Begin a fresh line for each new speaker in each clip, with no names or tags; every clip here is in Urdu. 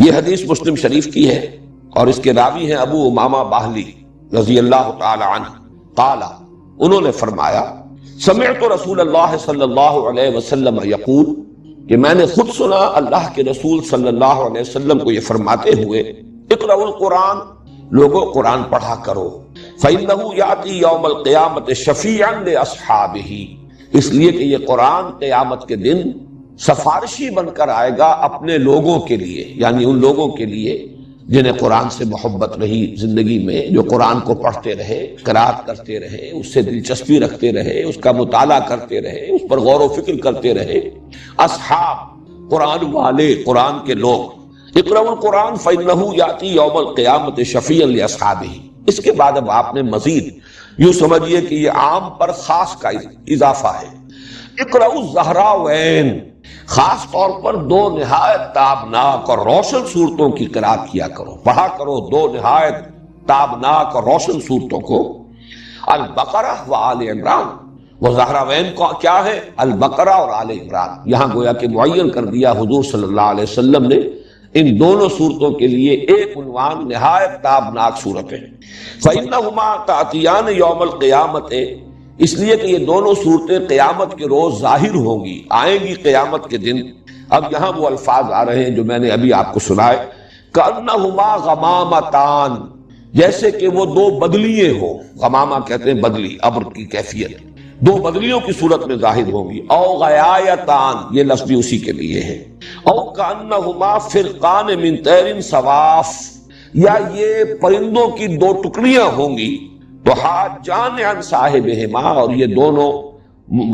یہ حدیث مسلم شریف کی ہے اور اس کے راوی ہیں ابو امامہ باہلی رضی اللہ تعالی عنہ قال، انہوں نے فرمایا سمعت رسول اللہ صلی اللہ علیہ وسلم یقول، کہ میں نے خود سنا اللہ کے رسول صلی اللہ علیہ وسلم کو یہ فرماتے ہوئے، اقرأوا القرآن، لوگوں قرآن پڑھا کرو، فإنہ یأتی یوم القیامۃ شفیعا لأصحابہ، اس لیے کہ یہ قرآن قیامت کے دن سفارشی بن کر آئے گا اپنے لوگوں کے لیے، یعنی ان لوگوں کے لیے جنہیں قرآن سے محبت رہی زندگی میں، جو قرآن کو پڑھتے رہے، قرات کرتے رہے، اس سے دلچسپی رکھتے رہے، اس کا مطالعہ کرتے رہے، اس پر غور و فکر کرتے رہے۔ اصحاب، قرآن والے، قرآن کے لوگ۔ اقرأوا القرآن فإنہ یأتی یوم القیامۃ شفیعا لأصحابہ۔ اس کے بعد اب آپ نے مزید یوں سمجھیے کہ یہ عام پر خاص کا اضافہ ہے۔ اقرأوا الزہراوین، خاص طور پر دو نہایت تابناک اور روشن صورتوں کی قرات کیا کرو، پڑھا کرو دو نہایت تابناک اور روشن صورتوں کو، البقرہ و آل عمران۔ وہ زہراوین کو کیا ہے؟ البقرہ اور آل عمران۔ یہاں گویا کہ معین کر دیا حضور صلی اللہ علیہ وسلم نے ان دونوں صورتوں کے لیے ایک عنوان، نہایت تابناک صورتیں۔ فإنہما تأتیان یوم القیامۃ، اس لیے کہ یہ دونوں صورتیں قیامت کے روز ظاہر ہوں گی، آئیں گی قیامت کے دن۔ اب یہاں وہ الفاظ آ رہے ہیں جو میں نے ابھی آپ کو سنائے، کأنہما غمامتان، جیسے کہ وہ دو بدلیے ہوں۔ غمامہ کہتے ہیں بدلی، ابر کی کیفیت، دو بدلیوں کی صورت میں ظاہر ہوں گی۔ او غیایتان، یہ لفظ بھی اسی کے لیے ہے۔ او کأنہما فرقان من طیر صواف، یا یہ پرندوں کی دو ٹکڑیاں ہوں گی، تو حاجان عن صاحبہما، اور یہ دونوں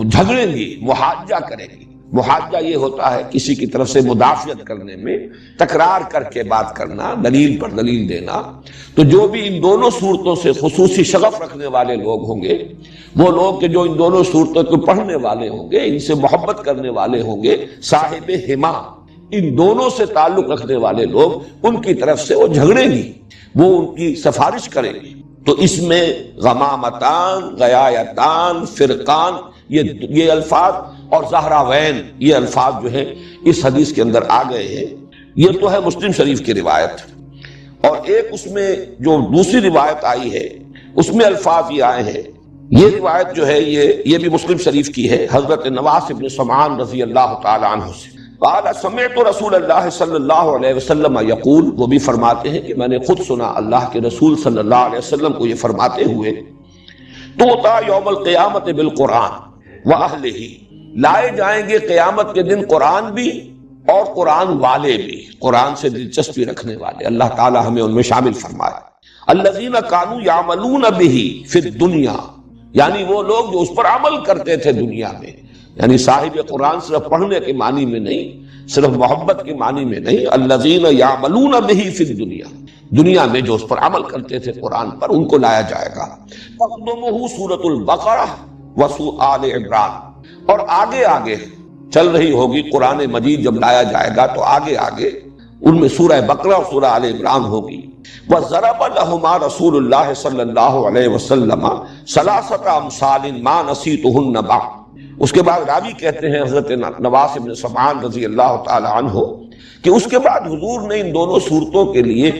جھگڑیں گی، محاجہ کریں گی۔ محاجہ یہ ہوتا ہے کسی کی طرف سے مدافعت کرنے میں تکرار کر کے بات کرنا، دلیل پر دلیل دینا۔ تو جو بھی ان دونوں صورتوں سے خصوصی شغف رکھنے والے لوگ ہوں گے، وہ لوگ کہ جو ان دونوں صورتوں کو پڑھنے والے ہوں گے، ان سے محبت کرنے والے ہوں گے، صاحب ہما، ان دونوں سے تعلق رکھنے والے لوگ، ان کی طرف سے وہ جھگڑیں گی، وہ ان کی سفارش کریں گی۔ تو اس میں غمامتان، غیایتان، فرقان، یہ الفاظ اور زہراوین، یہ الفاظ جو ہیں اس حدیث کے اندر آ گئے ہیں۔ یہ تو ہے مسلم شریف کی روایت، اور ایک اس میں جو دوسری روایت آئی ہے اس میں الفاظ یہ آئے ہیں۔ یہ روایت جو ہے یہ بھی مسلم شریف کی ہے، حضرت نواس بن سمعان رضی اللہ تعالی عنہ سے۔ قال سمعت رسول اللہ صلی اللہ علیہ وسلم یقول، وہ بھی فرماتے ہیں کہ میں نے خود سنا اللہ کے رسول صلی اللہ علیہ وسلم کو یہ فرماتے ہوئے، توطا یوم القیامت بالقرآن واہلہ، لائے جائیں گے قیامت کے دن قرآن بھی اور قرآن والے بھی، قرآن سے دلچسپی رکھنے والے، اللہ تعالی ہمیں ان میں شامل فرمائے۔ الذین کانوا یعملون بہ فی الدنیا، یعنی وہ لوگ جو اس پر عمل کرتے تھے دنیا میں، یعنی صاحب قرآن صرف پڑھنے کے معنی میں نہیں، صرف محبت کے معنی میں نہیں، الذین یعملون بہ فی الدنیا، دنیا میں جو اس پر عمل کرتے تھے قرآن پر، ان کو لایا جائے گا۔ تقدمہ سورۃ البقرہ آل عمران، اور آگے آگے چل رہی ہوگی قرآن مجید، جب لایا جائے گا تو آگے آگے ان میں سورہ بقرہ اور سورہ آل عمران ہوگی۔ وَضَرَبَ لَهُمَا رسول اللہ صلی اللہ علیہ وسلم ثلاثۃ امثال ما نسیتہن بعد۔ اس کے بعد راوی کہتے ہیں حضرت نواس بن سمعان رضی اللہ تعالی عنہ کہ اس کے بعد حضور نے ان دونوں صورتوں کے لیے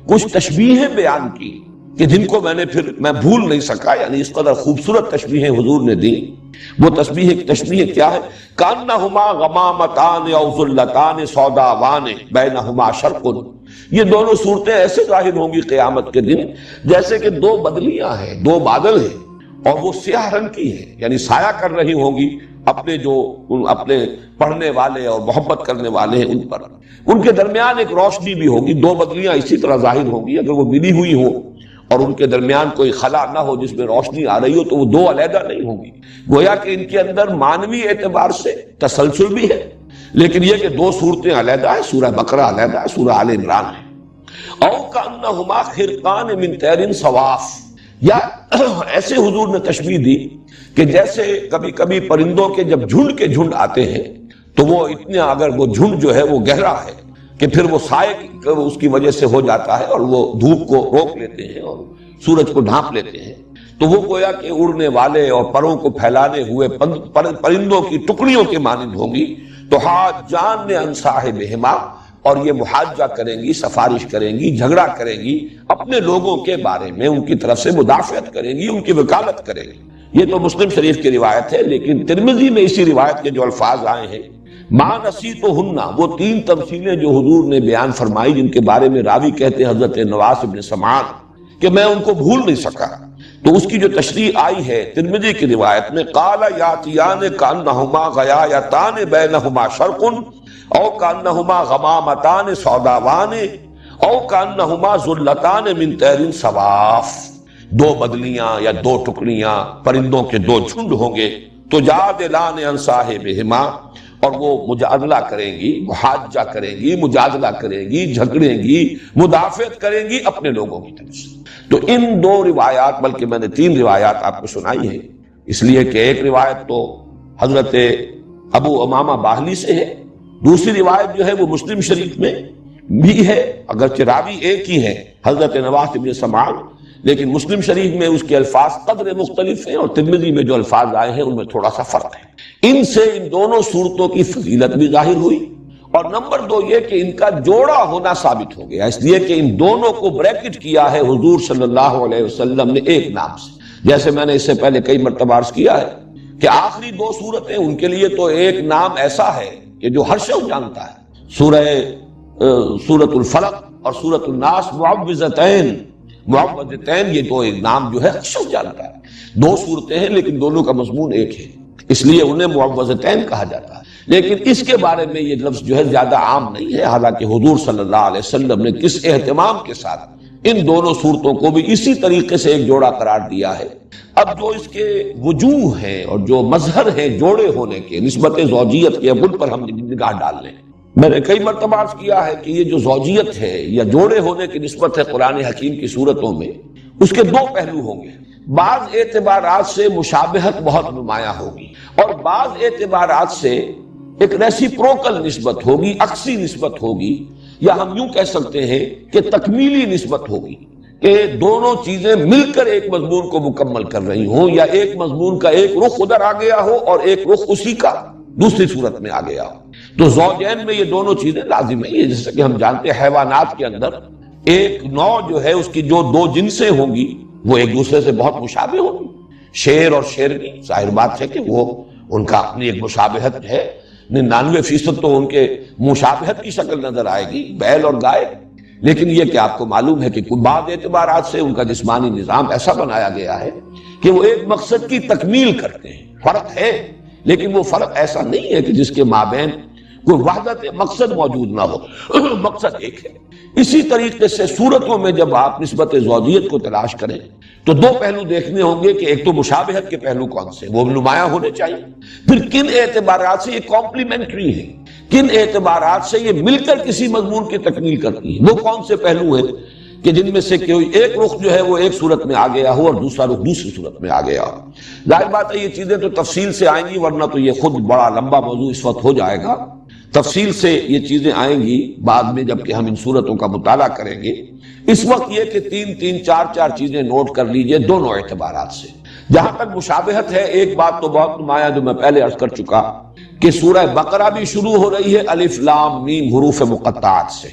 کچھ تشبیہیں بیان کی کہ جن کو میں بھول نہیں سکا، یعنی اس قدر خوبصورت تشبیہیں حضور نے دی۔ وہ تشبیہ کیا ہے؟ کانہما غمامتان او ظلتان سوداوان بینہما شرق، یہ دونوں صورتیں ایسے ظاہر ہوں گی قیامت کے دن جیسے کہ دو بدلیاں ہیں، دو بادل ہیں، اور وہ سیاہ رنگ کی ہیں، یعنی سایہ کر رہی ہوں گی اپنے پڑھنے والے اور محبت کرنے والے ہیں ان پر۔ ان کے درمیان ایک روشنی بھی ہوگی، دو بدلیاں اسی طرح ظاہر ہوں گی، اگر وہ ملی ہوئی ہوں اور ان کے درمیان کوئی خلا نہ ہو جس میں روشنی آ رہی ہو تو وہ دو علیحدہ نہیں ہوں گی۔ گویا کہ ان کے اندر معنوی اعتبار سے تسلسل بھی ہے، لیکن یہ کہ دو صورتیں علیحدہ ہیں، سورہ بقرہ علیحدہ ہے، سورہ آل عمران ہے۔ او کانہما خرقان من طیر صواف، یا ایسے حضور نے تشبیہ دی کہ جیسے کبھی کبھی پرندوں کے جب جھنڈ کے جھنڈ آتے ہیں تو وہ اتنے، اگر وہ جھنڈ جو ہے وہ گہرا ہے کہ پھر وہ سائے اس کی وجہ سے ہو جاتا ہے اور وہ دھوپ کو روک لیتے ہیں اور سورج کو ڈھانپ لیتے ہیں، تو وہ گویا کہ اڑنے والے اور پروں کو پھیلانے ہوئے پرندوں کی ٹکڑیوں کے مانند ہوں گی۔ تو حاجان عن صاحبہما، اور یہ محاجہ کریں گی، سفارش کریں گی، جھگڑا کریں گی اپنے لوگوں کے بارے میں، ان کی طرف سے مدافعت کریں گی، ان کی وکالت کریں گی۔ یہ تو مسلم شریف کی روایت ہے، لیکن ترمذی میں اسی روایت کے جو الفاظ آئے ہیں، ما نسیتہن، وہ 3 تمثیلیں جو حضور نے بیان فرمائی جن کے بارے میں راوی کہتے ہیں حضرت نواس بن سمعان کہ میں ان کو بھول نہیں سکا، تو اس کی جو تشریح آئی ہے ترمذی کی روایت میں، قال یاتیان کانہما غیایتان بینہما شرق او کانہما غمامتان سوداوان او کانہما ذلتان من طیر صواف، 2 بدلیاں یا 2 ٹکڑیاں پرندوں کے 2 جھنڈ ہوں گے، تو جادلان عن صاحبہما، اور وہ مجادلہ کریں گی، محاجہ کریں گی، مجادلہ کریں گی، جھگڑیں گی، مدافعت کریں گی اپنے لوگوں کی طرف سے۔ تو ان 2 روایات، بلکہ میں نے 3 روایات آپ کو سنائی ہیں، اس لیے کہ ایک روایت تو حضرت ابو امامہ باہلی سے ہے، دوسری روایت جو ہے وہ مسلم شریف میں بھی ہے، اگرچہ راوی ایک ہی ہے حضرت نواس بن سمعان، لیکن مسلم شریف میں اس کے الفاظ قدر مختلف ہیں، اور ترمذی میں جو الفاظ آئے ہیں ان میں تھوڑا سا فرق ہے۔ ان سے ان دونوں صورتوں کی فضیلت بھی ظاہر ہوئی، اور نمبر 2 یہ کہ ان کا جوڑا ہونا ثابت ہو گیا، اس لیے کہ ان دونوں کو بریکٹ کیا ہے حضور صلی اللہ علیہ وسلم نے ایک نام سے، جیسے میں نے اس سے پہلے کئی مرتبہ عرض کیا ہے کہ آخری 2 صورتیں ان کے لیے تو ایک نام ایسا ہے کہ جو ہر شخص جانتا ہے، سورۃ الفلق اور سورۃ الناس معوذتین، یہ تو ایک نام جو ہے ہر شخص جانتا ہے، 2 صورتیں ہیں لیکن دونوں کا مضمون ایک ہے، اس لیے انہیں معوذتین کہا جاتا ہے، لیکن اس کے بارے میں یہ لفظ جو ہے زیادہ عام نہیں ہے، حالانکہ حضور صلی اللہ علیہ وسلم نے کس اہتمام کے ساتھ ان دونوں صورتوں کو بھی اسی طریقے سے ایک جوڑا قرار دیا ہے۔ اب جو اس کے وجوہ ہیں اور جو مظہر ہیں جوڑے ہونے کے، نسبت زوجیت کے، اب ان پر ہم نگاہ ڈال لیں۔ میں نے کئی مرتبہ عرض کیا ہے کہ یہ جو زوجیت ہے یا جوڑے ہونے کی نسبت ہے قرآن حکیم کی صورتوں میں، اس کے 2 پہلو ہوں گے، بعض اعتبارات سے مشابہت بہت نمایاں ہوگی، اور بعض اعتبارات سے ایک ریسیپروکل نسبت ہوگی، عکسی نسبت ہوگی، یا ہم یوں کہہ سکتے ہیں کہ تکمیلی نسبت ہوگی، کہ دونوں چیزیں مل کر ایک مضمون کو مکمل کر رہی ہوں، یا ایک مضمون کا ایک رخ ادھر آ گیا ہو اور ایک رخ اسی کا دوسری صورت میں آ گیا ہو۔ تو زوجین میں یہ دونوں چیزیں لازم ہیں، جیسے کہ ہم جانتے ہیں حیوانات کے اندر ایک نوع جو ہے اس کی جو 2 جنسیں ہوں گی وہ ایک دوسرے سے بہت مشابہ ہوں گی، شیر اور شیرنی، ظاہر بات ہے کہ وہ ان کا اپنی ایک مشابہت ہے، 99% تو ان کے مشابہت کی شکل نظر آئے گی، بیل اور گائے، لیکن یہ کہ آپ کو معلوم ہے کہ بعض اعتبارات سے ان کا جسمانی نظام ایسا بنایا گیا ہے کہ وہ ایک مقصد کی تکمیل کرتے ہیں۔ فرق ہے، لیکن وہ فرق ایسا نہیں ہے کہ جس کے مابین کوئی وحدت مقصد موجود نہ ہو، مقصد ایک ہے۔ اسی طریقے سے صورتوں میں جب آپ نسبت زوجیت کو تلاش کریں تو 2 پہلو دیکھنے ہوں گے کہ ایک تو مشابہت کے پہلو کون سے، وہ نمایاں ہونے چاہیے، پھر کن اعتبارات سے یہ کمپلیمنٹری ہے، کن اعتبارات سے یہ مل کر کسی مضمون کی تکمیل کرتی ہے، وہ کون سے پہلو ہیں کہ جن میں سے کوئی ایک رخ جو ہے وہ ایک صورت میں آ گیا ہو اور دوسرا رخ دوسری صورت میں آ گیا ہو۔ ظاہر بات ہے یہ چیزیں تو تفصیل سے آئیں گی، ورنہ تو یہ خود بڑا لمبا موضوع اس وقت ہو جائے گا، تفصیل سے یہ چیزیں آئیں گی بعد میں جب کہ ہم ان صورتوں کا مطالعہ کریں گے۔ اس وقت یہ کہ 3 4 چیزیں نوٹ کر لیجئے دونوں اعتبارات سے۔ جہاں تک مشابہت ہے، ایک بات تو بہت نمایاں جو میں پہلے عرض کر چکا کہ سورہ بقرہ بھی شروع ہو رہی ہے الف لام میم حروف مقطعات سے،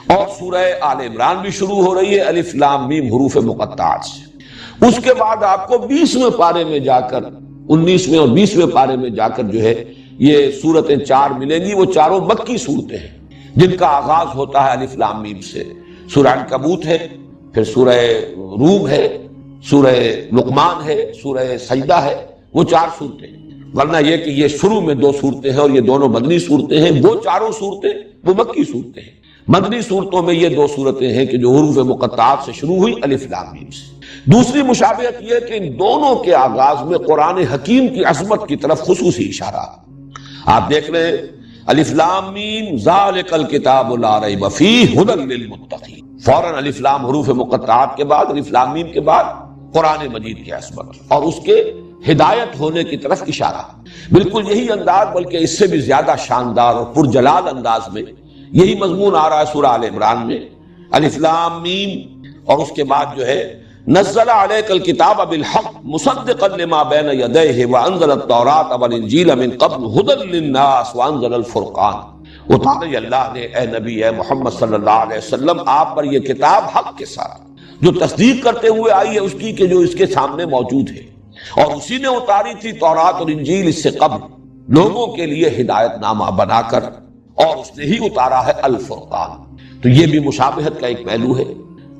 اور سورہ آل عمران بھی شروع ہو رہی ہے الف لام میم حروف مقطعات سے۔ اس کے بعد آپ کو 20ویں پارے میں جا کر، 19ویں اور 20ویں پارے میں جا کر جو ہے یہ صورتیں 4 ملیں گی، وہ چاروں مکی صورتیں ہیں جن کا آغاز ہوتا ہے الف لام میم سے۔ سورہ عنکبوت ہے، پھر سورہ روم ہے، سورہ لقمان ہے، سورہ سجدہ ہے، وہ 4 صورتیں، ورنہ یہ کہ یہ شروع میں 2 صورتیں ہیں اور یہ دونوں مدنی صورتیں ہیں، وہ چاروں صورتیں وہ مکی صورتیں ہیں۔ مدنی صورتوں میں یہ 2 صورتیں ہیں کہ جو حروف مقطعات سے شروع ہوئی الف لام میم سے۔ دوسری مشابہت یہ کہ ان دونوں کے آغاز میں قرآن حکیم کی عظمت کی طرف خصوصی اشارہ۔ آپ دیکھ رہے الف لام میم ذالک الکتاب لا ریب فیہ ھدی للمتقین، فوراً الف لام حروف مقطعات کے بعد الف لام میم کے بعد قرآن مجید کی عظمت اور اس کے ہدایت ہونے کی طرف اشارہ۔ بالکل یہی انداز، بلکہ اس سے بھی زیادہ شاندار اور پرجلال انداز میں یہی مضمون آ رہا ہے سورہ آل عمران میں، الف لام میم، اور اس کے بعد جو ہے نزل علیک الکتاب بالحق مصدقا لما بین یدیہ وانزل التوراۃ والانجیل من قبل ھدی للناس وانزل الفرقان۔ اتاری اللہ نے اے نبی اے محمد صلی اللہ علیہ وسلم آپ پر یہ کتاب حق کے ساتھ، جو تصدیق کرتے ہوئے آئی ہے اس کی کہ جو اس کے سامنے موجود ہے، اور اسی نے اتاری تھی تورات اور انجیل اس سے قبل لوگوں کے لیے ہدایت نامہ بنا کر، اور اس نے ہی اتارا ہے الفرقان۔ تو یہ بھی مشابہت کا ایک پہلو ہے۔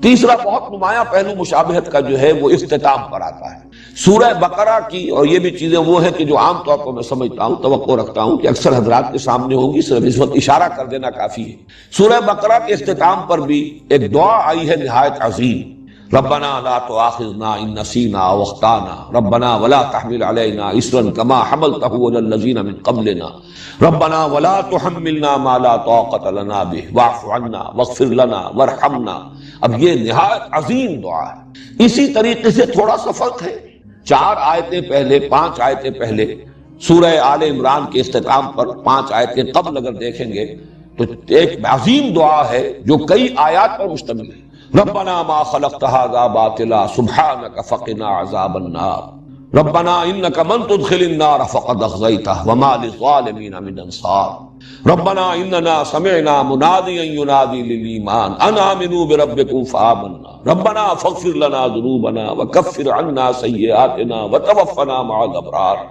تیسرا بہت نمایاں پہلو مشابہت کا جو ہے وہ اختتام پر آتا ہے۔ سورہ بقرہ کی، اور یہ بھی چیزیں وہ ہیں کہ جو عام طور پر میں سمجھتا ہوں، توقع رکھتا ہوں کہ اکثر حضرات کے سامنے ہوگی، صرف اس وقت اشارہ کر دینا کافی ہے۔ سورہ بقرہ کے اختتام پر بھی ایک دعا آئی ہے نہایت عظیم، ربنا لا تؤاخذنا ان نسینا او اخطانا ربنا ولا تحمل علینا اصرا کما حملته على الذین من قبلنا ربنا ولا تحملنا ما لا طاقة لنا به واعف عنا واغفر لنا وارحمنا۔ اب یہ نہایت عظیم دعا ہے۔ اسی طریقے سے تھوڑا سا فرق ہے، 4 آیتیں پہلے، 5 آیتیں پہلے سورہ آل عمران کے اختتام پر 5 آیتیں قبل اگر دیکھیں گے تو ایک عظیم دعا ہے جو کئی آیات پر مشتمل ہے۔ ربنا ما خلقت هذا باطلا سبحانك فقنا عذاب النار ربنا انك من تدخل النار فقد اخزيته وما للظالمين من انصار ربنا اننا سمعنا مناديا ينادي للايمان ان امنوا بربكم فآمنا ربنا فاغفر لنا ذنوبنا وكفر عنا سيئاتنا وتوفنا مع الابرار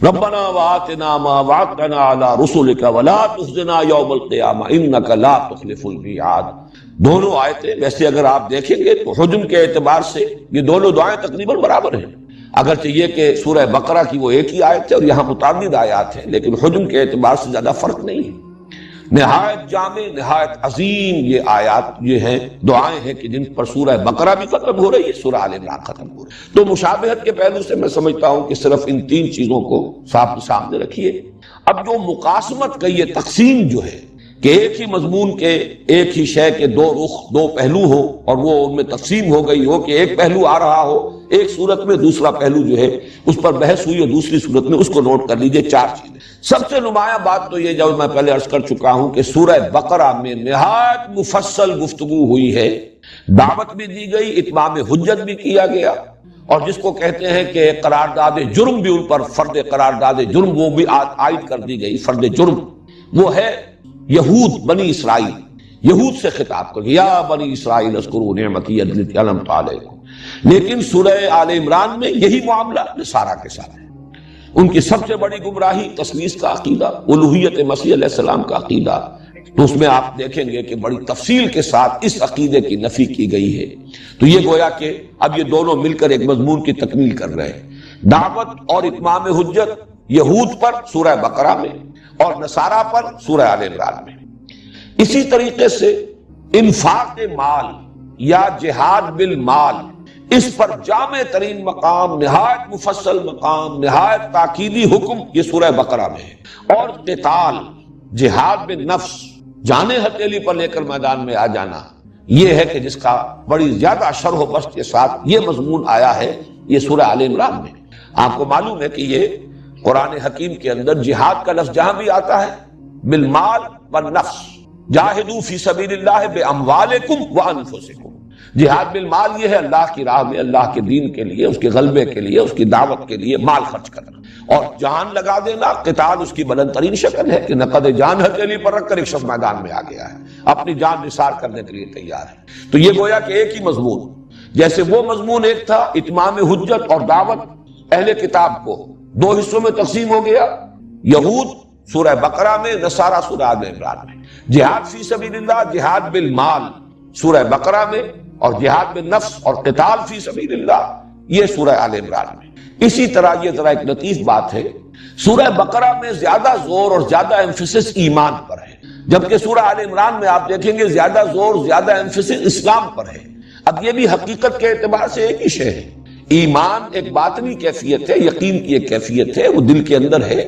ربنا وآتنا ما وعدتنا على رسلك ولا تخزنا يوم القيامة انك لا تخلف الميعاد۔ دونوں آیتیں ویسے اگر آپ دیکھیں گے تو حجم کے اعتبار سے یہ دونوں دعائیں تقریباً برابر ہیں، اگرچہ یہ کہ سورہ بقرہ کی وہ ایک ہی آیت ہے اور یہاں متعدد آیات ہیں، لیکن حجم کے اعتبار سے زیادہ فرق نہیں ہے۔ نہایت جامع، نہایت عظیم یہ آیات یہ ہیں، دعائیں ہیں کہ جن پر سورہ بقرہ بھی ختم ہو رہی ہے، سورہ آل عمران ختم ہو رہی ہے۔ تو مشابہت کے پہلو سے میں سمجھتا ہوں کہ صرف ان 3 چیزوں کو صاحب سامنے رکھیے۔ اب جو مقاسمت کا یہ تقسیم جو ہے کہ ایک ہی مضمون کے، ایک ہی شے کے 2 رخ، 2 پہلو ہو، اور وہ ان میں تقسیم ہو گئی ہو کہ ایک پہلو آ رہا ہو ایک صورت میں، دوسرا پہلو جو ہے اس پر بحث ہوئی اور دوسری صورت میں، اس کو نوٹ کر لیجئے 4 چیزیں۔ سب سے نمایاں بات تو یہ جو میں پہلے عرض کر چکا ہوں کہ سورہ بقرہ میں نہایت مفصل گفتگو ہوئی ہے، دعوت بھی دی گئی، اتمام حجت بھی کیا گیا، اور جس کو کہتے ہیں کہ قرارداد جرم بھی ان پر، فرد قرارداد جرم وہ بھی عائد کر دی گئی، فرد جرم وہ ہے یہود، بنی اسرائیل، یہود سے خطاب کر یا بنی اسرائیل اذکروا نعمتی التي انعمت علیکم۔ لیکن سورہ آل عمران میں یہی معاملہ نصارہ کے ساتھ ہے۔ ان کی سب سے بڑی گمراہی تثلیث کا عقیدہ، الوہیت مسیح علیہ السلام کا عقیدہ، تو اس میں آپ دیکھیں گے کہ بڑی تفصیل کے ساتھ اس عقیدے کی نفی کی گئی ہے۔ تو یہ گویا کہ اب یہ دونوں مل کر ایک مضمون کی تکمیل کر رہے ہیں، دعوت اور اتمام حجت یہود پر سورہ بقرہ میں، اور نصارہ پر سورہ آل عمران میں۔ اسی طریقے سے انفاق مال یا جہاد بالمال، اس پر جامع ترین مقام، نہایت مفصل مقام، نہایت تاکیدی حکم یہ سورہ بقرہ میں ہے۔ اور قتال، جہاد بالنفس، جان ہتھیلی پر لے کر میدان میں آ جانا، یہ ہے کہ جس کا بڑی زیادہ شرح و بسط کے ساتھ یہ مضمون آیا ہے یہ سورہ آل عمران میں۔ آپ کو معلوم ہے کہ یہ قرآن حکیم کے اندر جہاد کا لفظ جہاں بھی آتا ہے بالمال والنفس، جاہدوا فی سبیل اللہ باموالکم وانفسکم، جہاد بالمال یہ ہے اللہ کی راہ میں، اللہ کے دین کے لیے، اس کے غلبے کے لیے، اس کی دعوت کے لیے مال خرچ کرنا، اور جان لگا دینا، قتال اس کی بلند ترین شکل ہے کہ نقد جان ہتھیلی پر رکھ کر ایک شخص میدان میں آ گیا ہے، اپنی جان نثار کرنے کے لیے تیار ہے۔ تو یہ گویا کہ ایک ہی مضمون، جیسے وہ مضمون ایک تھا اتمام حجت اور دعوت اہل کتاب کو، 2 حصوں میں تقسیم ہو گیا، یہود سورہ بقرہ میں، نصارہ سورہ آل عمران میں، جہاد فی سبیل اللہ، جہاد بالمال سورہ بقرہ میں، اور جہاد بالنفس اور قتال فی سبیل اللہ یہ سورہ آل عمران میں۔ اسی طرح یہ ذرا ایک لطیف بات ہے، سورہ بقرہ میں زیادہ زور اور زیادہ ایمفیسس ایمان پر ہے، جبکہ سورہ آل عمران میں آپ دیکھیں گے زیادہ زور، زیادہ ایمفیسس اسلام پر ہے۔ اب یہ بھی حقیقت کے اعتبار سے ایک ہی شے ہے، ایمان ایک باطنی کیفیت ہے، یقین کی ایک کیفیت ہے، وہ دل کے اندر ہے،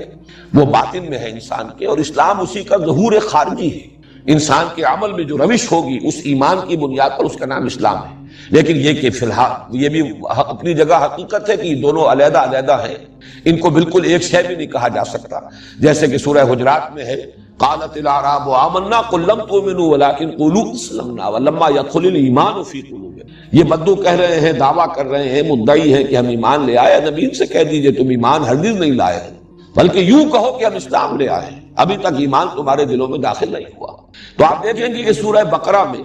وہ باطن میں ہے انسان کے، اور اسلام اسی کا ظہور خارجی ہے۔ انسان کے عمل میں جو روش ہوگی اس ایمان کی بنیاد پر اس کا نام اسلام ہے۔ لیکن یہ کہ فی الحال یہ بھی اپنی جگہ حقیقت ہے کہ یہ دونوں علیحدہ علیحدہ ہیں، ان کو بالکل ایک شے بھی نہیں کہا جا سکتا، جیسے کہ سورہ حجرات میں ہے قالت الاعراب آمنا قل لم تؤمنوا ولكن قولوا اسلمنا ولما يدخل الايمان في قلوبكم۔ یہ بدو کہہ رہے ہیں، دعویٰ کر رہے ہیں، مدعی ہیں کہ ہم ایمان لے آئے، نبی ان سے کہہ دیجئے تم ایمان ہرگز نہیں لائے ہیں، بلکہ یوں کہو کہ ہم اسلام لے آئے ہیں۔ ابھی تک ایمان تمہارے دلوں میں داخل نہیں ہوا۔ تو آپ دیکھیں گے کہ سورہ بقرہ میں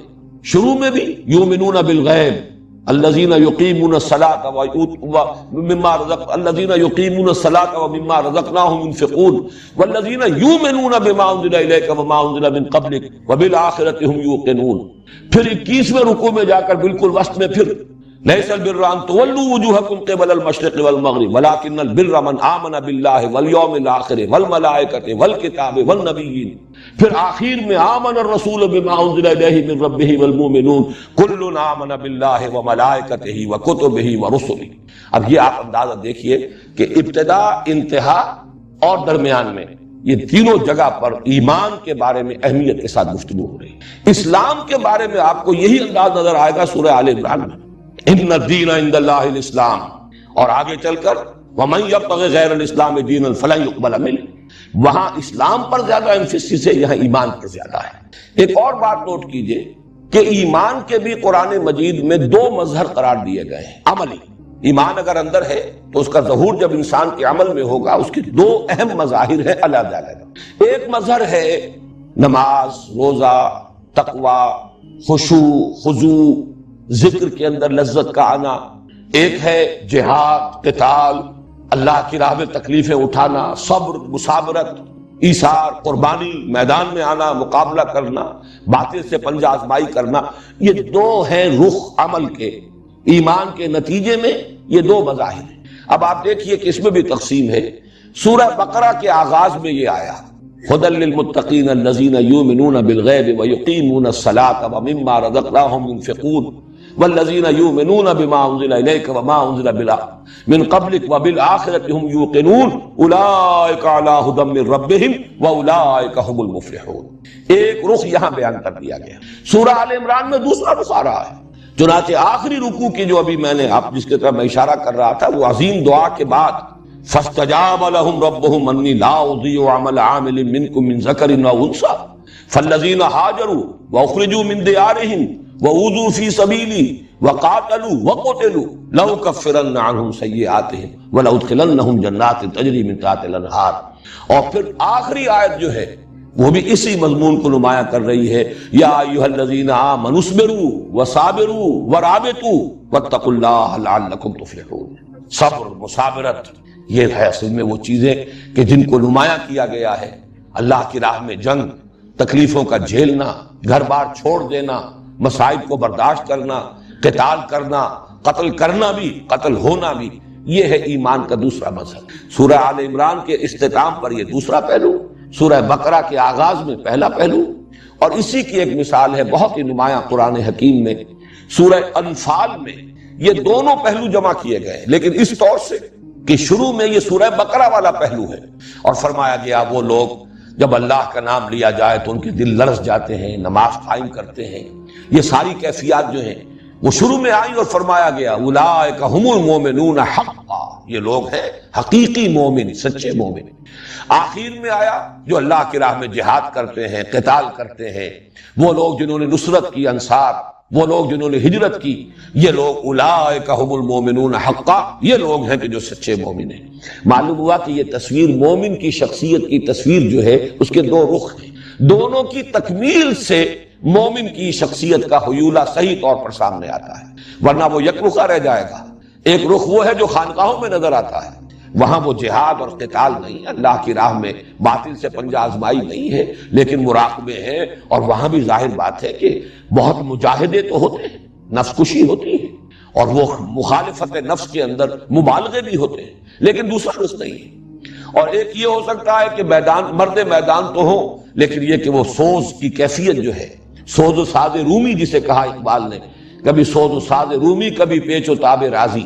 شروع میں بھی یؤمنون بالغیب الذین یقیمون الصلاۃ ومما رزقناہم ينفقون والذین یؤمنون بما انزل الیک وما انزل من قبلک وبالآخرۃ هم یوقنون۔ پھر 21ویں رکوع میں جا کر بالکل وسط میں پھر لیس البر ان تولوا وجوہکم قبل المشرق والمغرب ولکن البر من آمن باللہ والیوم الآخر والملائکۃ والکتاب والنبیین۔ پھر آخر میں آمن الرسول بما انزل الیہ من ربہ والمؤمنون کل آمن باللہ وملائکتہ وکتبہ ورسلہ۔ اب یہ آپ اندازہ دیکھیے کہ ابتدا، انتہا اور درمیان میں یہ تینوں جگہ پر ایمان کے بارے میں اہمیت کے ساتھ گفتگو ہو رہی ہے۔ اسلام کے بارے میں آپ کو یہی انداز نظر آئے گا سورہ آل عمران میں، ان الدین عند اللہ الاسلام، اور آگے چل کر ومن یبتغی غیر الاسلام دینا فلن یقبل منہ۔ وہاں اسلام پر زیادہ ایمفیسس ہے، یہاں ایمان پر زیادہ ہے۔ ایک اور بات نوٹ کیجئے کہ ایمان کے بھی قرآن مجید میں دو مظہر قرار دیے گئے ہیں عملی۔ ایمان اگر اندر ہے تو اس کا ظہور جب انسان کے عمل میں ہوگا، اس کے دو اہم مظاہر ہیں علیحدہ علیحدہ۔ ایک مظہر ہے نماز، روزہ، تقوی، خشوع، خضوع، ذکر کے اندر لذت کا آنا۔ ایک ہے جہاد، قتال، اللہ کی راہ میں تکلیفیں اٹھانا، صبر، مصابرت، ایثار، قربانی، میدان میں آنا، مقابلہ کرنا، باطل سے پنجہ آزمائی کرنا۔ یہ دو ہیں رخ عمل کے، ایمان کے نتیجے میں یہ دو مظاہر ہیں۔ اب آپ دیکھیے کہ اس میں بھی تقسیم ہے۔ سورہ بقرہ کے آغاز میں یہ آیا ھدی للمتقین الذین یؤمنون بالغیب ویقیمون الصلاۃ ومما رزقناہم ينفقون والذین یؤمنون بما انزل الیک وما انزل من قبلک وبالآخرۃ هم یوقنون اولئک علی ھدی من ربہم واولئک هم المفلحون۔ ایک رخ یہاں بیان کر دیا گیا۔ سورہ آل عمران میں دوسرا رخ آ رہا ہے۔ چنانچہ آخری رکوع کی جو ابھی میں نے آپ جس کی طرف میں اشارہ کر رہا تھا، وہ عظیم دعا کے بعد فاستجاب لهم ربهم انی لا اضیع عمل عامل منکم من ذکر او انثی فالذین هاجروا واخرجوا من دیارهم وأوذوا في سبیلی وقاتلوا وقتلوا لأکفرن عنهم سیئاتهم ولأدخلنهم جنات تجری من تحتها الانہار۔ اور پھر آخری آیت جو ہے وہ بھی اسی مضمون کو نمایاں کر رہی ہے، یا ایھا الذین آمنوا اصبروا وصابروا ورابطوا واتقوا اللہ لعلکم تفلحون۔ صبر، مصابرت، یہ ہے اصل میں وہ چیزیں کہ جن کو نمایاں کیا گیا ہے۔ اللہ کی راہ میں جنگ، تکلیفوں کا جھیلنا، گھر بار چھوڑ دینا، مصائب کو برداشت کرنا، قتال کرنا، قتل کرنا بھی، قتل ہونا بھی، یہ ہے ایمان کا دوسرا مظہر۔ سورہ آل عمران کے اختتام پر یہ دوسرا پہلو، سورہ بقرہ کے آغاز میں پہلا پہلو، اور اسی کی ایک مثال ہے بہت ہی نمایاں قرآن حکیم میں سورہ انفال میں یہ دونوں پہلو جمع کیے گئے، لیکن اس طور سے کہ شروع میں یہ سورہ بقرہ والا پہلو ہے، اور فرمایا گیا وہ لوگ جب اللہ کا نام لیا جائے تو ان کے دل لرز جاتے ہیں، نماز قائم کرتے ہیں۔ یہ ساری کیفیات جو ہیں وہ شروع میں آئی، اور فرمایا گیا اولئک ھم المؤمنون حقا، یہ لوگ ہیں حقیقی مومن، سچے مومن۔ آخر میں آیا جو اللہ کی راہ میں جہاد کرتے ہیں، قتال کرتے ہیں، وہ لوگ جنہوں نے نصرت کی، انصار، وہ لوگ جنہوں نے ہجرت کی، یہ لوگ اولئک ھم المؤمنون حقا، یہ لوگ ہیں کہ جو سچے مومن ہیں۔ معلوم ہوا کہ یہ تصویر مومن کی شخصیت کی تصویر جو ہے اس کے دو رخ ہیں، دونوں کی تکمیل سے مومن کی شخصیت کا حیولہ صحیح طور پر سامنے آتا ہے، ورنہ وہ یک رخا رہ جائے گا۔ ایک رخ وہ ہے جو خانقاہوں میں نظر آتا ہے، وہاں وہ جہاد اور قتال نہیں، اللہ کی راہ میں باطل سے پنجہ آزمائی نہیں ہے، لیکن مراقبے ہیں، اور وہاں بھی ظاہر بات ہے کہ بہت مجاہدے تو ہوتے ہیں، نفس کشی ہوتی ہے، اور وہ مخالفت نفس کے اندر مبالغے بھی ہوتے ہیں، لیکن دوسرا رخ نہیں ہے۔ اور ایک یہ ہو سکتا ہے کہ مرد میدان تو ہو، لیکن یہ کہ وہ سوز کی کیفیت جو ہے، سوز و ساز رومی جسے کہا اقبال نے، کبھی سوز و ساز رومی، کبھی پیچ و تاب راضی،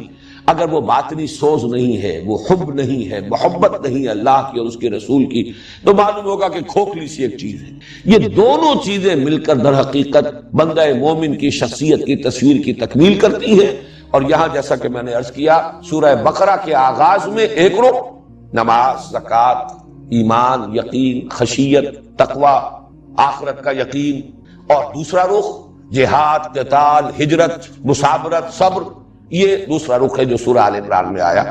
اگر وہ باطنی سوز نہیں ہے، وہ حب نہیں ہے، محبت نہیں ہے اللہ کی اور اس کے رسول کی، تو معلوم ہوگا کہ کھوکھلی سی ایک چیز ہے۔ یہ دونوں چیزیں مل کر در حقیقت بندہ مومن کی شخصیت کی تصویر کی تکمیل کرتی ہے۔ اور یہاں جیسا کہ میں نے عرض کیا، سورہ بقرہ کے آغاز میں ایک رخ نماز، زکوٰۃ، ایمان، یقین، خشیت، تقوی، آخرت کا یقین، اور دوسرا رخ جہاد، قتال، ہجرت، مصابرت، صبر، یہ دوسرا رخ ہے جو سورہ آل عمران میں آیا.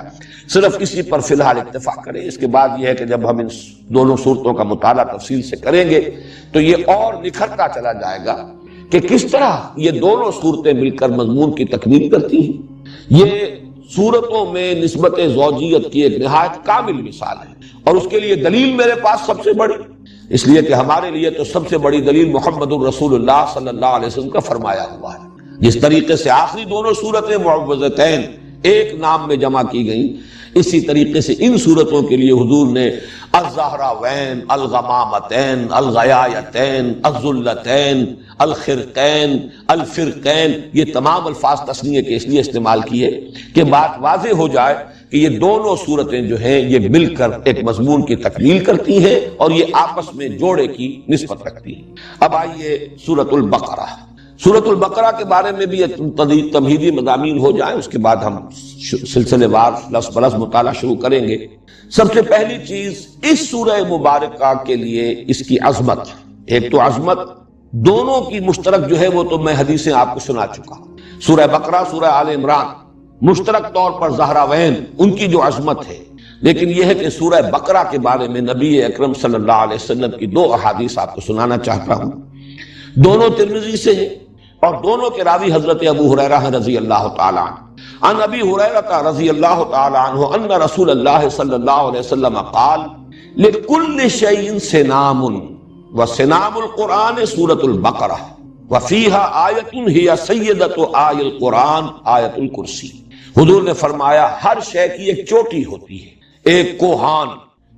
صرف اسی پر فی الحال اتفاق کریں. اس کے بعد یہ ہے کہ جب ہم ان دونوں صورتوں کا مطالعہ تفصیل سے کریں گے تو یہ اور نکھرتا چلا جائے گا کہ کس طرح یہ دونوں صورتیں مل کر مضمون کی تکمیل کرتی ہیں. یہ صورتوں میں نسبت زوجیت کی ایک نہایت کامل مثال ہے، اور اس کے لیے دلیل میرے پاس سب سے بڑی، اس لیے کہ ہمارے لیے تو سب سے بڑی دلیل محمد الرسول اللہ صلی اللہ علیہ وسلم کا فرمایا ہوا ہے. جس طریقے سے آخری دونوں صورتیں معوذتین ایک نام میں جمع کی گئیں، اسی طریقے سے ان صورتوں کے لیے حضور نے الزہراوین، الغمامتین، الغیایتین، الذلتین، الخرقین، الفرقین، یہ تمام الفاظ تثنیہ کے اس لیے استعمال کیے کہ بات واضح ہو جائے کہ یہ دونوں صورتیں جو ہیں یہ مل کر ایک مضمون کی تکمیل کرتی ہیں اور یہ آپس میں جوڑے کی نسبت رکھتی ہیں. اب آئیے سورۃ البقرہ. سورۃ البقرہ کے بارے میں بھی تمہیدی مضامین ہو جائیں، اس کے بعد ہم سلسلے وار لفظ بلفظ مطالعہ شروع کریں گے. سب سے پہلی چیز اس سورہ مبارکہ کے لیے اس کی عظمت. ایک تو عظمت دونوں کی مشترک جو ہے وہ تو میں حدیثیں آپ کو سنا چکا. سورہ بقرہ، سورہ آل عمران مشترک طور پر زہراوین ان کی جو عظمت ہے، لیکن یہ ہے کہ سورہ بقرہ کے بارے میں نبی اکرم صلی اللہ علیہ وسلم کی دو احادیث آپ کو سنانا چاہتا ہوں. دونوں ترمذی سے ہیں اور دونوں کے راوی حضرت ابو ہریرہ رضی اللہ تعالی عنہ. عن ابی ہریرہ رضی اللہ تعالی عنہ ان رسول اللہ صلی اللہ علیہ وسلم قال لکل شیء سنام وسنام القرآن سورۃ البقرہ وفیہا آیۃ ہی سیدۃ آی القرآن آیۃ الکرسی. حضور نے فرمایا ہر شے کی ایک چوٹی ہوتی ہے، ایک کوہان،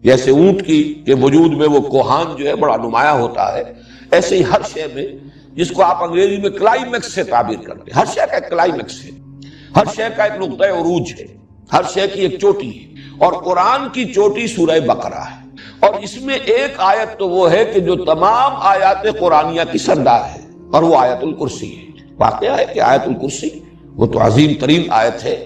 جیسے اونٹ کی کہ وجود میں وہ کوہان جو ہے بڑا نمایاں ہوتا ہے، ایسے ہی ہر شے میں، جس کو آپ انگریزی میں کلائمیکس سے تعبیر کرتے ہیں، ہر شے کا ایک کلائمیکس ہے، ہر شے کا ایک نقطہ عروج ہے، ہر شے کی ایک چوٹی ہے. اور قرآن کی چوٹی سورہ بقرہ ہے، اور اس میں ایک آیت تو وہ ہے کہ جو تمام آیات قرآنیہ کی سردار ہے، اور وہ آیت الکرسی ہے. واقعہ ہے کہ آیت الکرسی وہ تو عظیم ترین آیت ہے،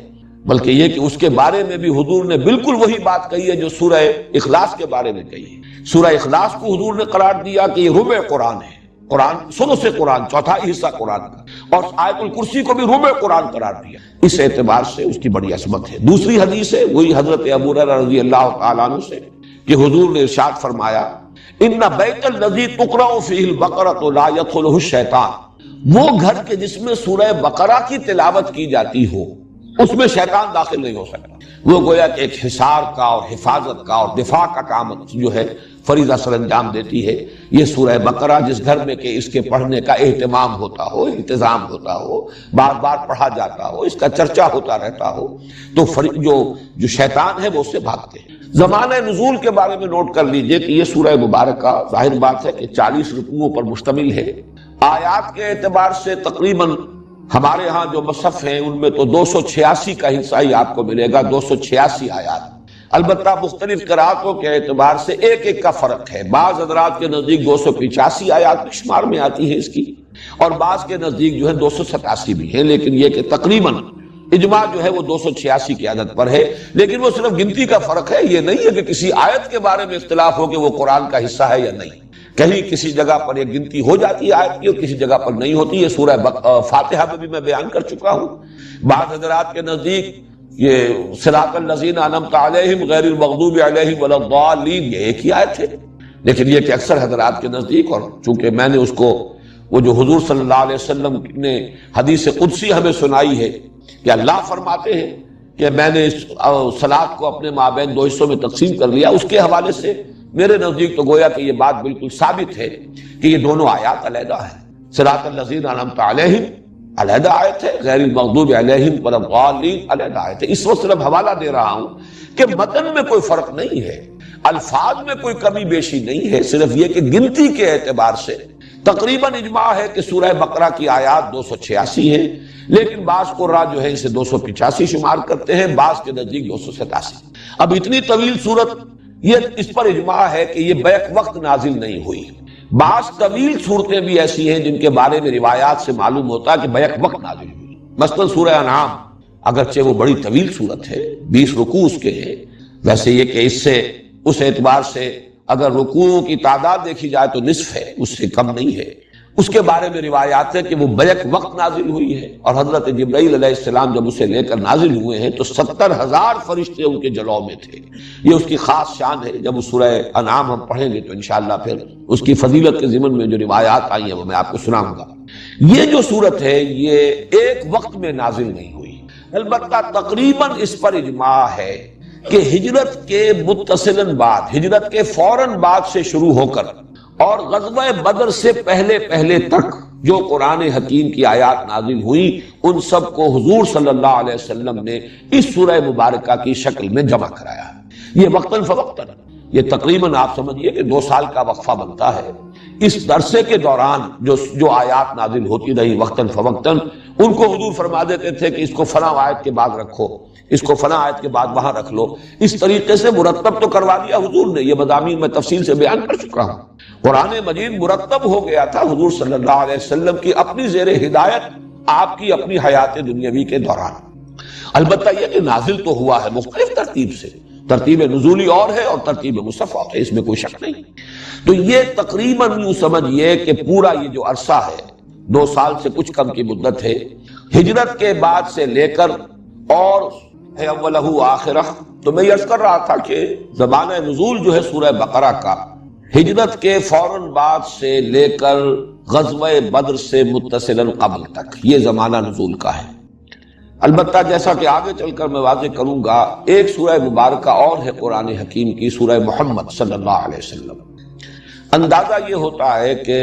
بلکہ یہ کہ اس کے بارے میں بھی حضور نے بالکل وہی بات کہی ہے جو سورہ اخلاص کے بارے میں کہی ہے. سورہ اخلاص کو حضور نے قرار دیا کہ یہ ربع قرآن ہے، قرآن ثلث قرآن، چوتھائی حصہ قرآن کا، اور آیت الکرسی کو بھی ربع قرآن قرار دیا. اس اعتبار سے اس کی بڑی عظمت ہے. دوسری حدیث ہے وہی حضرت ابو ہریرہ رضی اللہ تعالیٰ عنہ سے کہ حضور نے ارشاد فرمایا ان بیت الذی تقرأ فیہ البقرۃ لا یدخلہ الشیطان. وہ گھر کے جس میں سورہ بقرہ کی تلاوت کی جاتی ہو اس میں شیطان داخل نہیں ہو سکتا. وہ گویا کہ ایک حصار کا اور حفاظت کا اور دفاع کا کام جو ہے فریضہ سر انجام دیتی ہے. یہ سورہ بقرہ جس گھر میں کہ اس کے پڑھنے کا اہتمام ہوتا ہو، انتظام ہوتا ہو، بار بار پڑھا جاتا ہو، اس کا چرچا ہوتا رہتا ہو، تو جو شیطان ہے وہ اس سے بھاگتے ہیں. زمانہ نزول کے بارے میں نوٹ کر لیجئے کہ یہ سورہ مبارکہ ظاہر بات ہے کہ 40 رکوعوں پر مشتمل ہے. آیات کے اعتبار سے تقریباً ہمارے ہاں جو مصحف ہیں ان میں تو 286 کا حصہ ہی آپ کو ملے گا، 286 آیات. البتہ مختلف قرأتوں کے اعتبار سے ایک ایک کا فرق ہے. بعض حضرات کے نزدیک 285 آیات شمار میں آتی ہے اس کی، اور بعض کے نزدیک جو ہے 287 بھی ہے، لیکن یہ کہ تقریباً اجماع جو ہے وہ 286 کی عدد پر ہے. لیکن وہ صرف گنتی کا فرق ہے، یہ نہیں ہے کہ کسی آیت کے بارے میں اختلاف ہو کہ وہ قرآن کا حصہ ہے یا نہیں. کہیں کسی جگہ پر ایک گنتی ہو جاتی ہے آیت کی اور کسی جگہ پر نہیں ہوتی. یہ سورہ فاتحہ میں بھی میں بیان کر چکا ہوں. بعض حضرات کے نزدیک یہ صراط الذین انعمت علیہم غیر المغضوب علیہم ولا الضالین یہ ایک ہی آیت ہے، لیکن یہ کہ اکثر حضرات کے نزدیک، اور چونکہ میں نے اس کو وہ جو حضور صلی اللہ علیہ وسلم نے حدیث قدسی ہمیں سنائی ہے کہ اللہ فرماتے ہیں کہ میں نے اس صلاۃ کو اپنے مابین 2 حصوں میں تقسیم کر لیا، اس کے حوالے سے میرے نزدیک تو گویا کہ یہ بات بالکل ثابت ہے کہ یہ دونوں آیات علیحدہ ہیں. صراط الذین انعمت علیہم علیحدہ آیت ہے، غیر المغضوب علیہم ولا الضالین علیحدہ آیت ہے. اس وقت صرف حوالہ دے رہا ہوں کہ متن میں کوئی فرق نہیں ہے، الفاظ میں کوئی کمی بیشی نہیں ہے، صرف یہ کہ گنتی کے اعتبار سے تقریباً اجماع ہے کہ سورہ بقرہ کی آیات 286 ہیں، لیکن بعض قراء جو ہے اسے 285 شمار کرتے ہیں، بعض کے نزدیک 287. اب اتنی طویل صورت یہ اس پر اجماع ہے کہ یہ بیک وقت نازل نہیں ہوئی. بعض طویل صورتیں بھی ایسی ہیں جن کے بارے میں روایات سے معلوم ہوتا ہے کہ بیک وقت نازل ہوئی. مثلا سورہ انعام اگرچہ وہ بڑی طویل صورت ہے، 20 رکوع اس کے ہیں، ویسے یہ کہ اس سے اس اعتبار سے اگر رکوعوں کی تعداد دیکھی جائے تو نصف ہے، اس سے کم نہیں ہے. اس کے بارے میں روایات ہے کہ وہ بیک وقت نازل ہوئی ہے، اور حضرت جبرائیل علیہ السلام جب اسے لے کر نازل ہوئے ہیں تو 70,000 فرشتے ان کے جلو میں تھے۔ یہ اس کی خاص شان ہے۔ جب اس سورہ انعام ہم پڑھیں گے تو انشاءاللہ پھر اس کی فضیلت کے ضمن میں جو روایات آئی ہیں وہ میں آپ کو سناؤں گا۔ یہ جو سورت ہے یہ ایک وقت میں نازل نہیں ہوئی، البتہ تقریباً اس پر اجماع ہے کہ ہجرت کے متصلاً بعد، ہجرت کے فوراً بعد سے شروع ہو کر اور غزوہ بدر سے پہلے تک جو قرآن حکیم کی آیات نازل ہوئی ان سب کو حضور صلی اللہ علیہ وسلم نے اس سورہ مبارکہ کی شکل میں جمع کرایا۔ یہ وقتاً فوقتاً، یہ تقریباً آپ سمجھیے کہ 2 سال کا وقفہ بنتا ہے۔ اس عرصے کے دوران جو آیات نازل ہوتی رہی وقتاً فوقتاً، ان کو حضور فرما دیتے تھے کہ اس کو فلاں آیت کے بعد رکھو، اس کو فلاں آیت کے بعد وہاں رکھ لو۔ اس طریقے سے مرتب تو کروا دیا حضور نے، یہ مضامین میں تفصیل سے بیان کر چکا ہوں۔ قرآن مجید مرتب ہو گیا تھا حضور صلی اللہ علیہ وسلم کی اپنی زیر ہدایت، آپ کی اپنی حیات دنیاوی کے دوران۔ البتہ یہ کہ نازل تو ہوا ہے مختلف ترتیب سے، ترتیب نزولی اور ہے اور ترتیب مصحف ہے، اس میں کوئی شک نہیں۔ تو یہ تقریباً یوں سمجھیے کہ پورا یہ جو عرصہ ہے 2 سال سے کچھ کم کی مدت ہے، ہجرت کے بعد سے لے کر اور ہے اولہ آخرہ۔ تو میں یہ عرض کر رہا تھا کہ زمانہ نزول جو ہے سورہ بقرہ کا ہجرت کے فوراً بعد سے لے کر غزوہ بدر سے متصلاً قبل تک یہ زمانہ نزول کا ہے۔ البتہ جیسا کہ آگے چل کر میں واضح کروں گا، ایک سورہ مبارکہ اور ہے قرآن حکیم کی، سورہ محمد صلی اللہ علیہ وسلم۔ اندازہ یہ ہوتا ہے کہ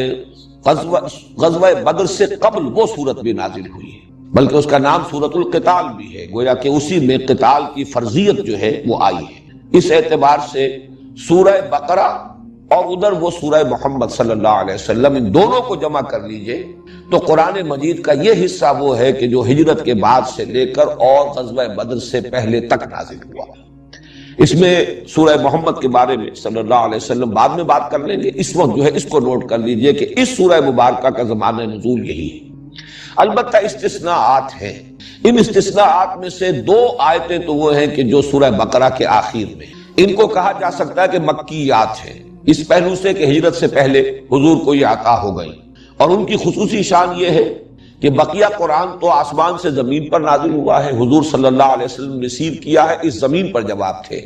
غزوہ بدر سے قبل وہ سورت بھی نازل ہوئی ہے، بلکہ اس کا نام سورۃ القتال بھی ہے، گویا کہ اسی میں قتال کی فرضیت جو ہے وہ آئی ہے۔ اس اعتبار سے سورہ بقرہ اور ادھر وہ سورہ محمد صلی اللہ علیہ وسلم، ان دونوں کو جمع کر لیجئے تو قرآن مجید کا یہ حصہ وہ ہے کہ جو ہجرت کے بعد سے لے کر اور غزوہ بدر سے پہلے تک نازل ہوا۔ اس میں سورہ محمد کے بارے میں صلی اللہ علیہ وسلم بعد میں بات کر لیں گے، اس وقت جو ہے اس کو نوٹ کر لیجئے کہ اس سورہ مبارکہ کا زمانہ نزول یہی ہے۔ البتہ استثناءات ہیں، ان استثناءات میں سے 2 آیتیں تو وہ ہیں کہ جو سورہ بقرہ کے آخر میں، ان کو کہا جا سکتا ہے کہ مکیات ہیں، اس پہلو سے کہ ہجرت سے پہلے حضور کو یہ عطا ہو گئی، اور ان کی خصوصی شان یہ ہے کہ بقیہ قرآن تو آسمان سے زمین پر نازل ہوا ہے، حضور صلی اللہ علیہ وسلم نے ریسیو کیا ہے اس زمین پر جب آپ تھے۔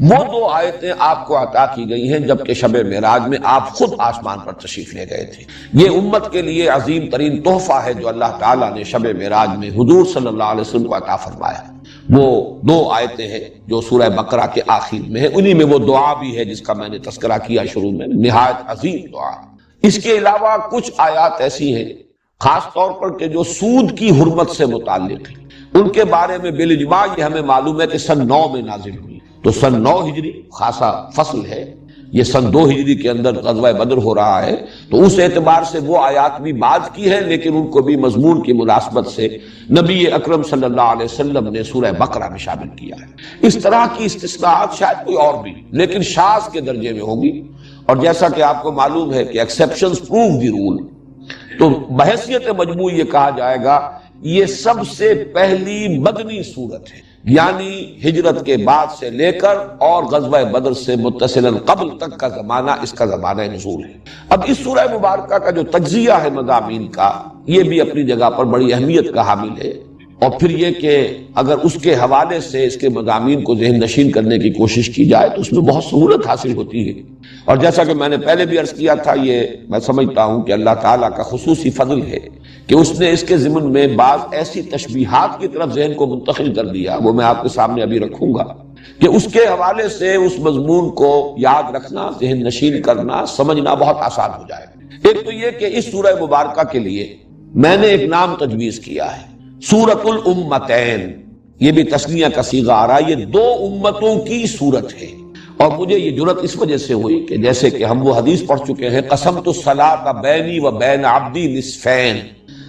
وہ 2 آیتیں آپ کو عطا کی گئی ہیں جبکہ شب معراج میں آپ خود آسمان پر تشریف لے گئے تھے۔ یہ امت کے لیے عظیم ترین تحفہ ہے جو اللہ تعالیٰ نے شب معراج میں حضور صلی اللہ علیہ وسلم کو عطا فرمایا۔ وہ 2 آیتیں ہیں جو سورہ بقرہ کے آخر میں ہے، انہی میں وہ دعا بھی ہے جس کا میں نے تذکرہ کیا شروع میں، نہایت عظیم دعا۔ اس کے علاوہ کچھ آیات ایسی ہیں خاص طور پر کہ جو سود کی حرمت سے متعلق ہیں، ان کے بارے میں بالاجماع یہ ہمیں معلوم ہے کہ سن 9 میں نازل ہوئی۔ تو سن 9 ہجری خاصا فصل ہے، یہ سن 2 ہجری کے اندر غزوہ بدر ہو رہا ہے، تو اس اعتبار سے وہ آیات بھی بعد کی ہیں، لیکن ان کو بھی مضمون کی مناسبت سے نبی اکرم صلی اللہ علیہ وسلم نے سورہ بقرہ میں شامل کیا ہے۔ اس طرح کی استثناءات شاید کوئی اور بھی لیکن شاذ کے درجے میں ہوگی، اور جیسا کہ آپ کو معلوم ہے کہ ایکسیپشنز پروو دی رول، تو بحیثیت مجموعی یہ کہا جائے گا یہ سب سے پہلی مدنی صورت ہے، یعنی ہجرت کے بعد سے لے کر اور غزوہ بدر سے متصلاً قبل تک کا زمانہ اس کا زمانہ نزول ہے۔ اب اس سورہ مبارکہ کا جو تجزیہ ہے مضامین کا، یہ بھی اپنی جگہ پر بڑی اہمیت کا حامل ہے، اور پھر یہ کہ اگر اس کے حوالے سے اس کے مضامین کو ذہن نشین کرنے کی کوشش کی جائے تو اس میں بہت سہولت حاصل ہوتی ہے۔ اور جیسا کہ میں نے پہلے بھی عرض کیا تھا، یہ میں سمجھتا ہوں کہ اللہ تعالیٰ کا خصوصی فضل ہے کہ اس نے اس کے ضمن میں بعض ایسی تشبیہات کی طرف ذہن کو منتقل کر دیا، وہ میں آپ کے سامنے ابھی رکھوں گا، کہ اس کے حوالے سے اس مضمون کو یاد رکھنا، ذہن نشین کرنا، سمجھنا بہت آسان ہو جائے گا۔ ایک تو یہ کہ اس سورہ مبارکہ کے لیے میں نے ایک نام تجویز کیا ہے، سورۃ الامتین۔ یہ بھی تثنیہ کا صیغہ آ رہا ہے، یہ 2 امتوں کی سورت ہے، اور مجھے یہ جرأت اس وجہ سے ہوئی کہ جیسے کہ ہم وہ حدیث پڑھ چکے ہیں، قسمت الصلاۃ بینی و بین عبدی نصفین۔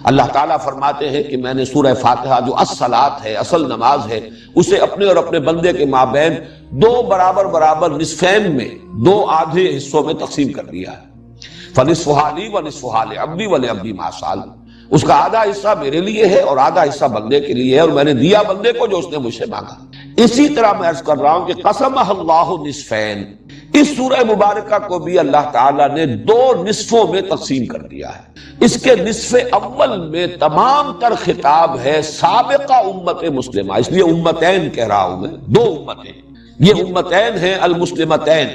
اللہ تعالیٰ فرماتے ہیں کہ میں نے سورہ فاتحہ جو الصلاۃ ہے، اصل نماز ہے، اسے اپنے اور اپنے بندے کے مابین 2 برابر نصفین میں، 2 آدھے حصوں میں تقسیم کر دیا ہے۔ فنصفها لی ونصفها لعبدی ولعبدی ما سأل، اس کا آدھا حصہ میرے لیے ہے اور آدھا حصہ بندے کے لیے ہے، اور میں نے دیا بندے کو جو اس نے مجھ سے مانگا۔ اسی طرح میں عرض کر رہا ہوں کہ قسمہ اللہ نصفین، اس سورہ مبارکہ کو بھی اللہ تعالیٰ نے دو نصفوں میں تقسیم کر دیا ہے۔ اس کے نصف اول میں تمام تر خطاب ہے سابقہ امت مسلمہ، اس لیے امتین کہہ رہا ہوں میں، دو امتیں، یہ امتین ہیں المسلمتین،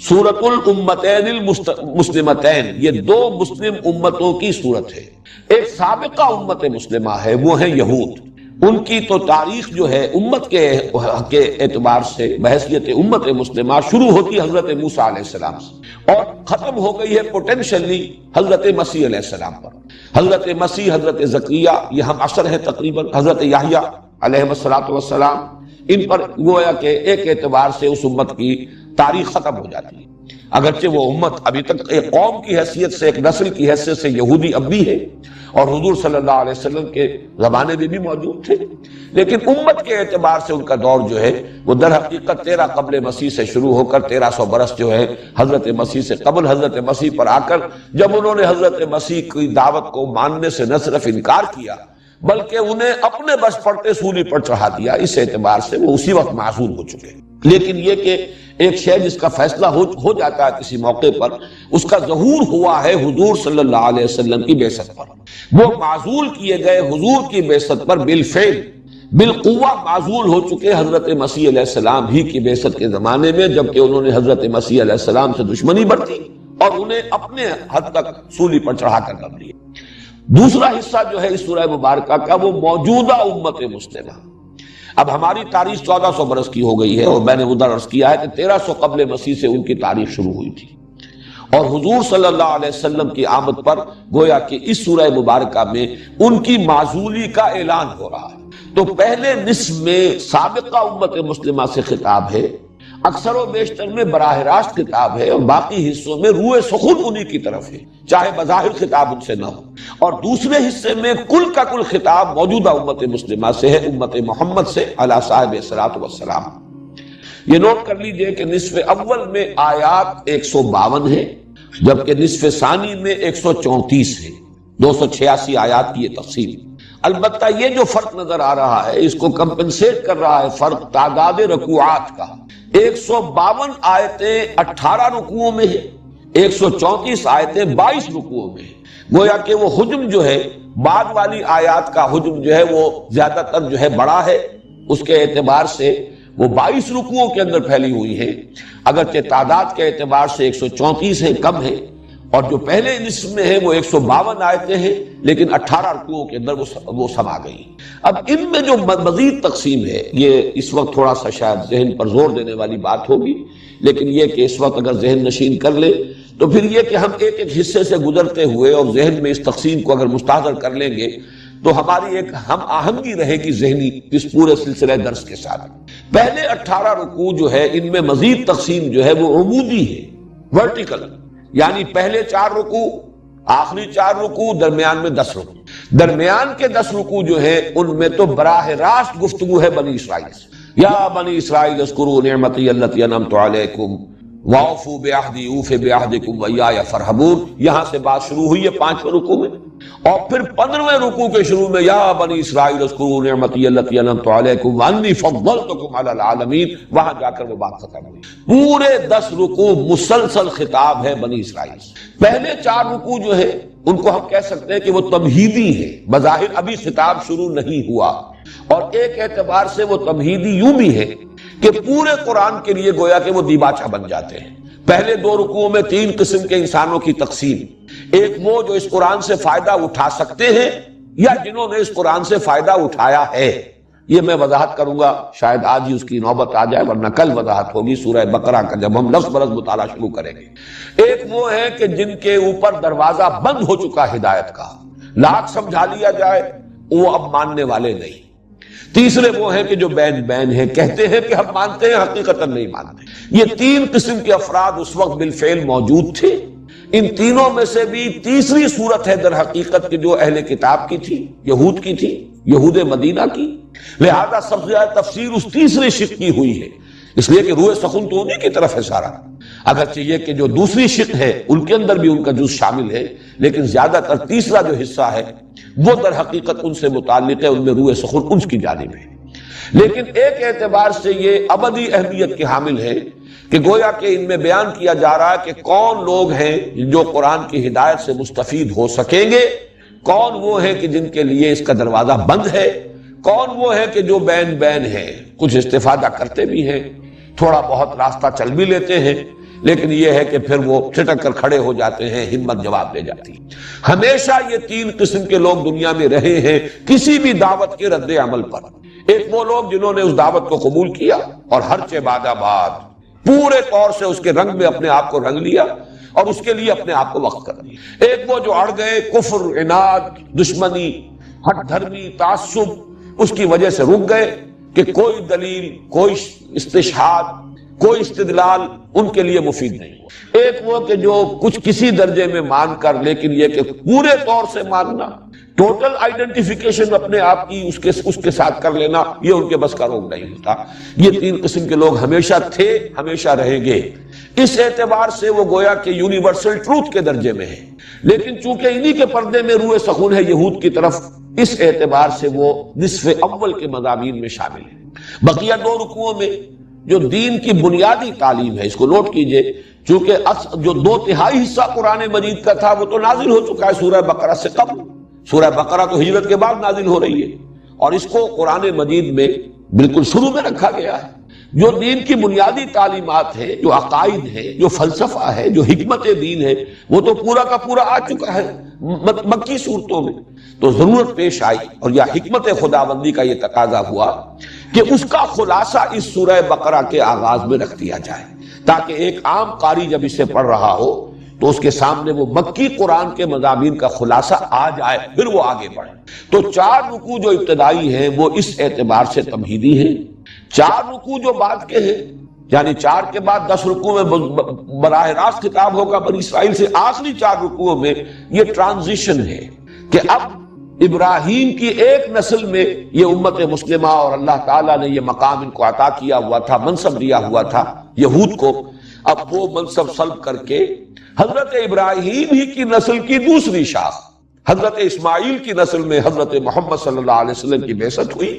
سورۃ الامتین المسلمتین، یہ دو مسلم امتوں کی صورت ہے۔ ایک سابقہ امت مسلمہ ہے، وہ ہے یہود، ان کی تو تاریخ جو ہے امت کے اعتبار سے بحیثیت امت مسلمہ شروع ہوتی حضرت موسیٰ علیہ السلام سے اور ختم ہو گئی ہے پوٹینشلی حضرت مسیح علیہ السلام پر۔ حضرت مسیح، حضرت زکریا، یہ ہم عصر ہیں تقریباً، حضرت یحییٰ علیہ السلام، ان پر گویا کہ ایک اعتبار سے اس امت کی تاریخ ختم ہو جاتی ہے۔ اگرچہ وہ امت ابھی تک ایک قوم کی حیثیت سے، ایک نسل کی حیثیت سے یہودی اب بھی ہے اور حضور صلی اللہ علیہ وسلم کے زمانے میں بھی موجود تھے، لیکن امت کے اعتبار سے ان کا دور جو ہے وہ در حقیقت 13 قبل مسیح سے شروع ہو کر 1300 برس جو ہے حضرت مسیح سے قبل حضرت مسیح پر آ کر جب انہوں نے حضرت مسیح کی دعوت کو ماننے سے نہ صرف انکار کیا بلکہ انہیں اپنے بس پڑتے سولی پر چڑھا دیا، اس اعتبار سے وہ اسی وقت معزول ہو چکے۔ لیکن یہ کہ ایک شے جس کا فیصلہ ہو جاتا ہے کسی موقع پر، اس کا ظہور ہوا ہے حضور صلی اللہ علیہ وسلم کی بعثت پر۔ وہ معزول کیے گئے حضور کی بعثت پر بالفعل بالقوہ معزول ہو چکے حضرت مسیح علیہ السلام ہی کی بعثت کے زمانے میں، جبکہ انہوں نے حضرت مسیح علیہ السلام سے دشمنی برتی اور انہیں اپنے حد تک سولی پر چڑھا کر کر دیا۔ دوسرا حصہ جو ہے اس سورہ مبارکہ کا وہ موجودہ امت مسلمہ۔ اب ہماری تاریخ 1400 برس کی ہو گئی ہے اور میں نے ادھر عرض کیا ہے کہ 1300 قبل مسیح سے ان کی تاریخ شروع ہوئی تھی اور حضور صلی اللہ علیہ وسلم کی آمد پر گویا کہ اس سورہ مبارکہ میں ان کی معزولی کا اعلان ہو رہا ہے۔ تو پہلے نصف میں سابقہ امت مسلمہ سے خطاب ہے، اکثر و بیشتر میں براہ راست خطاب ہے، اور باقی حصوں میں روح سخن انہی کی طرف ہے، چاہے بظاہر خطاب ان سے نہ ہو۔ اور دوسرے حصے میں کل کا کل خطاب موجودہ امت مسلمہ سے ہے، امت محمد سے علی صاحب الصلاۃ والسلام۔ یہ نوٹ کر لیجئے کہ نصف اول میں آیات 152 ہے، جبکہ نصف ثانی میں 134 ہے، 286 آیات کی یہ تقسیم۔ البتہ یہ جو فرق نظر آ رہا ہے اس کو کمپنسیٹ کر رہا ہے فرق تعداد رکوعات کا۔ 152 آیتیں 18 رکوعوں میں ہیں، 134 آیتیں 22 رکوعوں میں ہیں۔ گویا کہ وہ حجم جو ہے بعد والی آیات کا حجم جو ہے وہ زیادہ تر جو ہے بڑا ہے، اس کے اعتبار سے وہ 22 رکوعوں کے اندر پھیلی ہوئی ہے، اگرچہ تعداد کے اعتبار سے 134 ہے، کم ہے، اور جو پہلے نصف میں ہے وہ 152 آیتیں ہیں، لیکن 18 رکوعوں کے اندر وہ سما گئی۔ اب ان میں جو مزید تقسیم ہے یہ اس وقت تھوڑا سا شاید ذہن پر زور دینے والی بات ہوگی، لیکن یہ کہ اس وقت اگر ذہن نشین کر لے تو پھر یہ کہ ہم ایک ایک حصے سے گزرتے ہوئے اور ذہن میں اس تقسیم کو اگر مستحضر کر لیں گے تو ہماری ایک ہم آہنگی رہے گی ذہنی اس پورے سلسلہ درس کے ساتھ۔ پہلے 18 رکوع جو ہے ان میں مزید تقسیم جو ہے وہ عمودی ہے، ورٹیکل، یعنی پہلے 4 رکوع، آخری 4 رکوع، درمیان میں 10 رکوع۔ درمیان کے 10 رکوع جو ہے ان میں تو براہ راست گفتگو ہے بنی اسرائیل سے۔ یا بنی اسرائیل اذکروا نعمتی التی انعمت علیکم واوفوا بعہدی اوف بعہدکم وایایا فارہبون، یہاں سے بات شروع ہوئی ہے 5ویں رکوع میں، اور پھر 15ویں رکوع کے شروع میں یا بنی اسرائیل اذکروا نعمتی التی انعمت علیکم وانی فضلتکم علی العالمین، وہاں جا کر وہ بات ختم ہوئی۔ پورے 10 رکوع مسلسل خطاب ہے بنی اسرائیل سے۔ پہلے 4 رکوع جو ہے ان کو ہم کہہ سکتے ہیں کہ وہ تمہیدی ہے، بظاہر ابھی خطاب شروع نہیں ہوا، اور ایک اعتبار سے وہ تمہیدی یوں بھی ہے کہ پورے قرآن کے لیے گویا کہ وہ دیباچہ بن جاتے ہیں۔ پہلے 2 رکوعوں میں 3 قسم کے انسانوں کی تقسیم، ایک وہ جو اس قرآن سے فائدہ اٹھا سکتے ہیں یا جنہوں نے اس قرآن سے فائدہ اٹھایا ہے، یہ میں وضاحت کروں گا، شاید آج ہی اس کی نوبت آ جائے ورنہ کل وضاحت ہوگی سورہ بقرہ کا جب ہم لفظ برز مطالعہ شروع کریں گے۔ ایک وہ ہے کہ جن کے اوپر دروازہ بند ہو چکا ہدایت کا، لاکھ سمجھا لیا جائے وہ اب ماننے والے نہیں۔ تیسرے وہ ہیں کہ جو بین بین ہیں، کہتے ہیں کہ ہم مانتے ہیں، حقیقتاً نہیں مانتے۔ یہ 3 قسم کے افراد اس وقت بالفعل موجود تھے۔ ان تینوں میں سے بھی تیسری صورت ہے در حقیقت کہ جو اہل کتاب کی تھی، یہود کی تھی، یہود مدینہ کی، لہذا سب سے زیادہ تفسیر اس تیسری شق کی ہوئی ہے، اس لیے کہ روح سخن تو انہی کی طرف ہے سارا، اگرچہ یہ کہ جو دوسری شق ہے ان کے اندر بھی ان کا جز شامل ہے، لیکن زیادہ تر تیسرا جو حصہ ہے وہ در حقیقت ان سے متعلق ہے، ان میں روح سخن ان کی جانب ہے۔ لیکن ایک اعتبار سے یہ ابدی اہمیت کے حامل ہے کہ گویا کہ ان میں بیان کیا جا رہا ہے کہ کون لوگ ہیں جو قرآن کی ہدایت سے مستفید ہو سکیں گے، کون وہ ہیں کہ جن کے لیے اس کا دروازہ بند ہے، کون وہ ہے کہ جو بین بین ہے، کچھ استفادہ کرتے بھی ہیں، تھوڑا بہت راستہ چل بھی لیتے ہیں، لیکن یہ ہے کہ پھر وہ چھٹک کر کھڑے ہو جاتے ہیں، ہمت جواب دے جاتی ہے۔ ہمیشہ یہ تین قسم کے لوگ دنیا میں رہے ہیں کسی بھی دعوت کے رد عمل پر۔ ایک وہ لوگ جنہوں نے اس دعوت کو قبول کیا اور ہر چہ بعد آباد پورے طور سے اس کے رنگ میں اپنے آپ کو رنگ لیا اور اس کے لیے اپنے آپ کو وقف کر دیا۔ ایک وہ جو اڑ گئے، کفر، عناد، دشمنی، ہٹ دھرمی، تعصب، اس کی وجہ سے رک گئے کہ کوئی دلیل، کوئی استشہاد، کوئی استدلال ان کے لیے مفید نہیں ہوا۔ ایک وہ کہ جو کچھ کسی درجے میں مان کر، لیکن یہ کہ پورے طور سے ماننا، ٹوٹل آئیڈینٹیفیکیشن اپنے آپ کی اس کے ساتھ کر لینا، یہ ان کے بس کا روگ نہیں ہوتا۔ یہ تین قسم کے لوگ ہمیشہ تھے، ہمیشہ رہیں گے۔ اس اعتبار سے وہ گویا کہ یونیورسل ٹروتھ کے درجے میں ہے، لیکن چونکہ انہی کے پردے میں روح سخون ہے یہود کی طرف، اس اعتبار سے وہ نصف اول کے مضامین میں شامل ہے۔ بقیہ دو رکوعوں میں جو دین کی بنیادی تعلیم ہے، اس کو نوٹ کیجئے، چونکہ جو 2/3 حصہ قرآن مجید کا تھا وہ تو نازل ہو چکا ہے سورہ بقرہ سے قبل۔ سورہ بقرہ تو ہجرت کے بعد نازل ہو رہی ہے، اور اس کو قرآن مجید میں بالکل شروع میں رکھا گیا ہے۔ جو دین کی بنیادی تعلیمات ہیں، جو عقائد ہیں، جو فلسفہ ہے، جو حکمت دین ہے، وہ تو پورا کا پورا آ چکا ہے مکی صورتوں میں۔ تو ضرورت پیش آئی اور یا حکمت خداوندی کا یہ تقاضا ہوا کہ اس کا خلاصہ اس سورہ بقرہ کے آغاز میں رکھ دیا جائے، تاکہ ایک عام قاری جب اسے پڑھ رہا ہو تو اس کے سامنے وہ مکی قرآن کے مضامین کا خلاصہ آ جائے، پھر وہ آگے بڑھے۔ تو 4 رکوع جو ابتدائی ہیں وہ اس اعتبار سے تمہیدی ہیں، 4 رکوع جو بعد کے ہیں، یعنی 4 کے بعد 10 رکوع میں براہ راست خطاب ہوگا بنی اسرائیل سے، آخری 4 رکوعوں میں یہ ٹرانزیشن ہے کہ اب ابراہیم کی ایک نسل میں یہ امت مسلمہ اور اللہ تعالیٰ نے یہ مقام ان کو عطا کیا ہوا تھا، منصب دیا ہوا تھا یہود کو، اب وہ منصب سلب کر کے حضرت ابراہیم ہی کی نسل کی دوسری شاخ حضرت اسماعیل کی نسل میں حضرت محمد صلی اللہ علیہ وسلم کی بعثت ہوئی،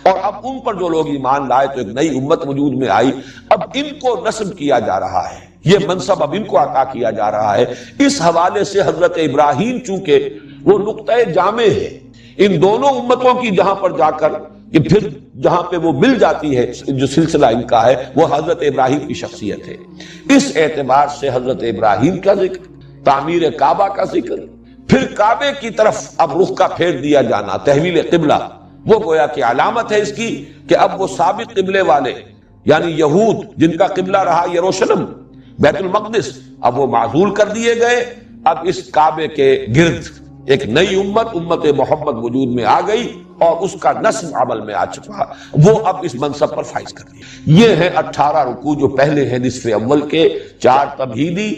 اور اب ان پر جو لوگ ایمان لائے تو ایک نئی امت وجود میں آئی۔ اب ان کو نصب کیا جا رہا ہے، یہ منصب اب ان کو عطا کیا جا رہا ہے۔ اس حوالے سے حضرت ابراہیم چونکہ وہ نقطۂ جامع ہے ان دونوں امتوں کی، جہاں پر جا کر کہ پھر جہاں پہ وہ مل جاتی ہے جو سلسلہ ان کا ہے، وہ حضرت ابراہیم کی شخصیت ہے۔ اس اعتبار سے حضرت ابراہیم کا ذکر، تعمیر کعبہ کا ذکر، پھر کعبے کی طرف اب رخ کا پھیر دیا جانا، تحویل قبلہ، وہ گویا کہ علامت ہے اس کی کہ اب وہ سابق قبلے والے یعنی یہود جن کا قبلہ رہا یروشلم، بیت المقدس، اب وہ معزول کر دیے گئے۔ اب اس کعبے کے گرد ایک نئی امت محمد وجود میں آ گئی، اور اس کا نصب عمل میں آ چکا، وہ اب اس منصب پر فائز کر دیا۔ یہ ہے 18 رکوع جو پہلے ہیں نصف اول کے، 4 تمہیدی،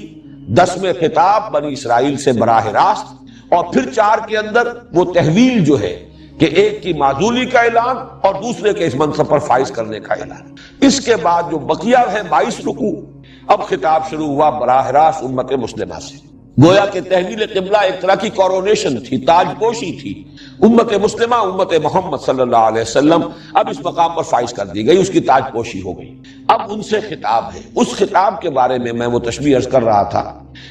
10ویں خطاب بنی اسرائیل سے براہ راست، اور پھر 4 کے اندر وہ تحویل جو ہے کہ ایک کی معزولی کا اعلان اور دوسرے کے اس منصب پر فائز کرنے کا اعلان۔ اس کے بعد جو بقیہ ہے 22 رکوع، اب خطاب شروع ہوا براہ راست امت مسلمہ سے۔ گویا کہ تحویل قبلہ ایک طرح کی کورونیشن تھی، تاج پوشی تھی۔ امت مسلمہ، امت محمد صلی اللہ علیہ وسلم اب اس مقام پر فائز کر دی گئی، اس کی تاج پوشی ہو گئی۔ اب ان سے خطاب ہے، اس خطاب کے بارے میں وہ تشبیہ عرض کر رہا تھا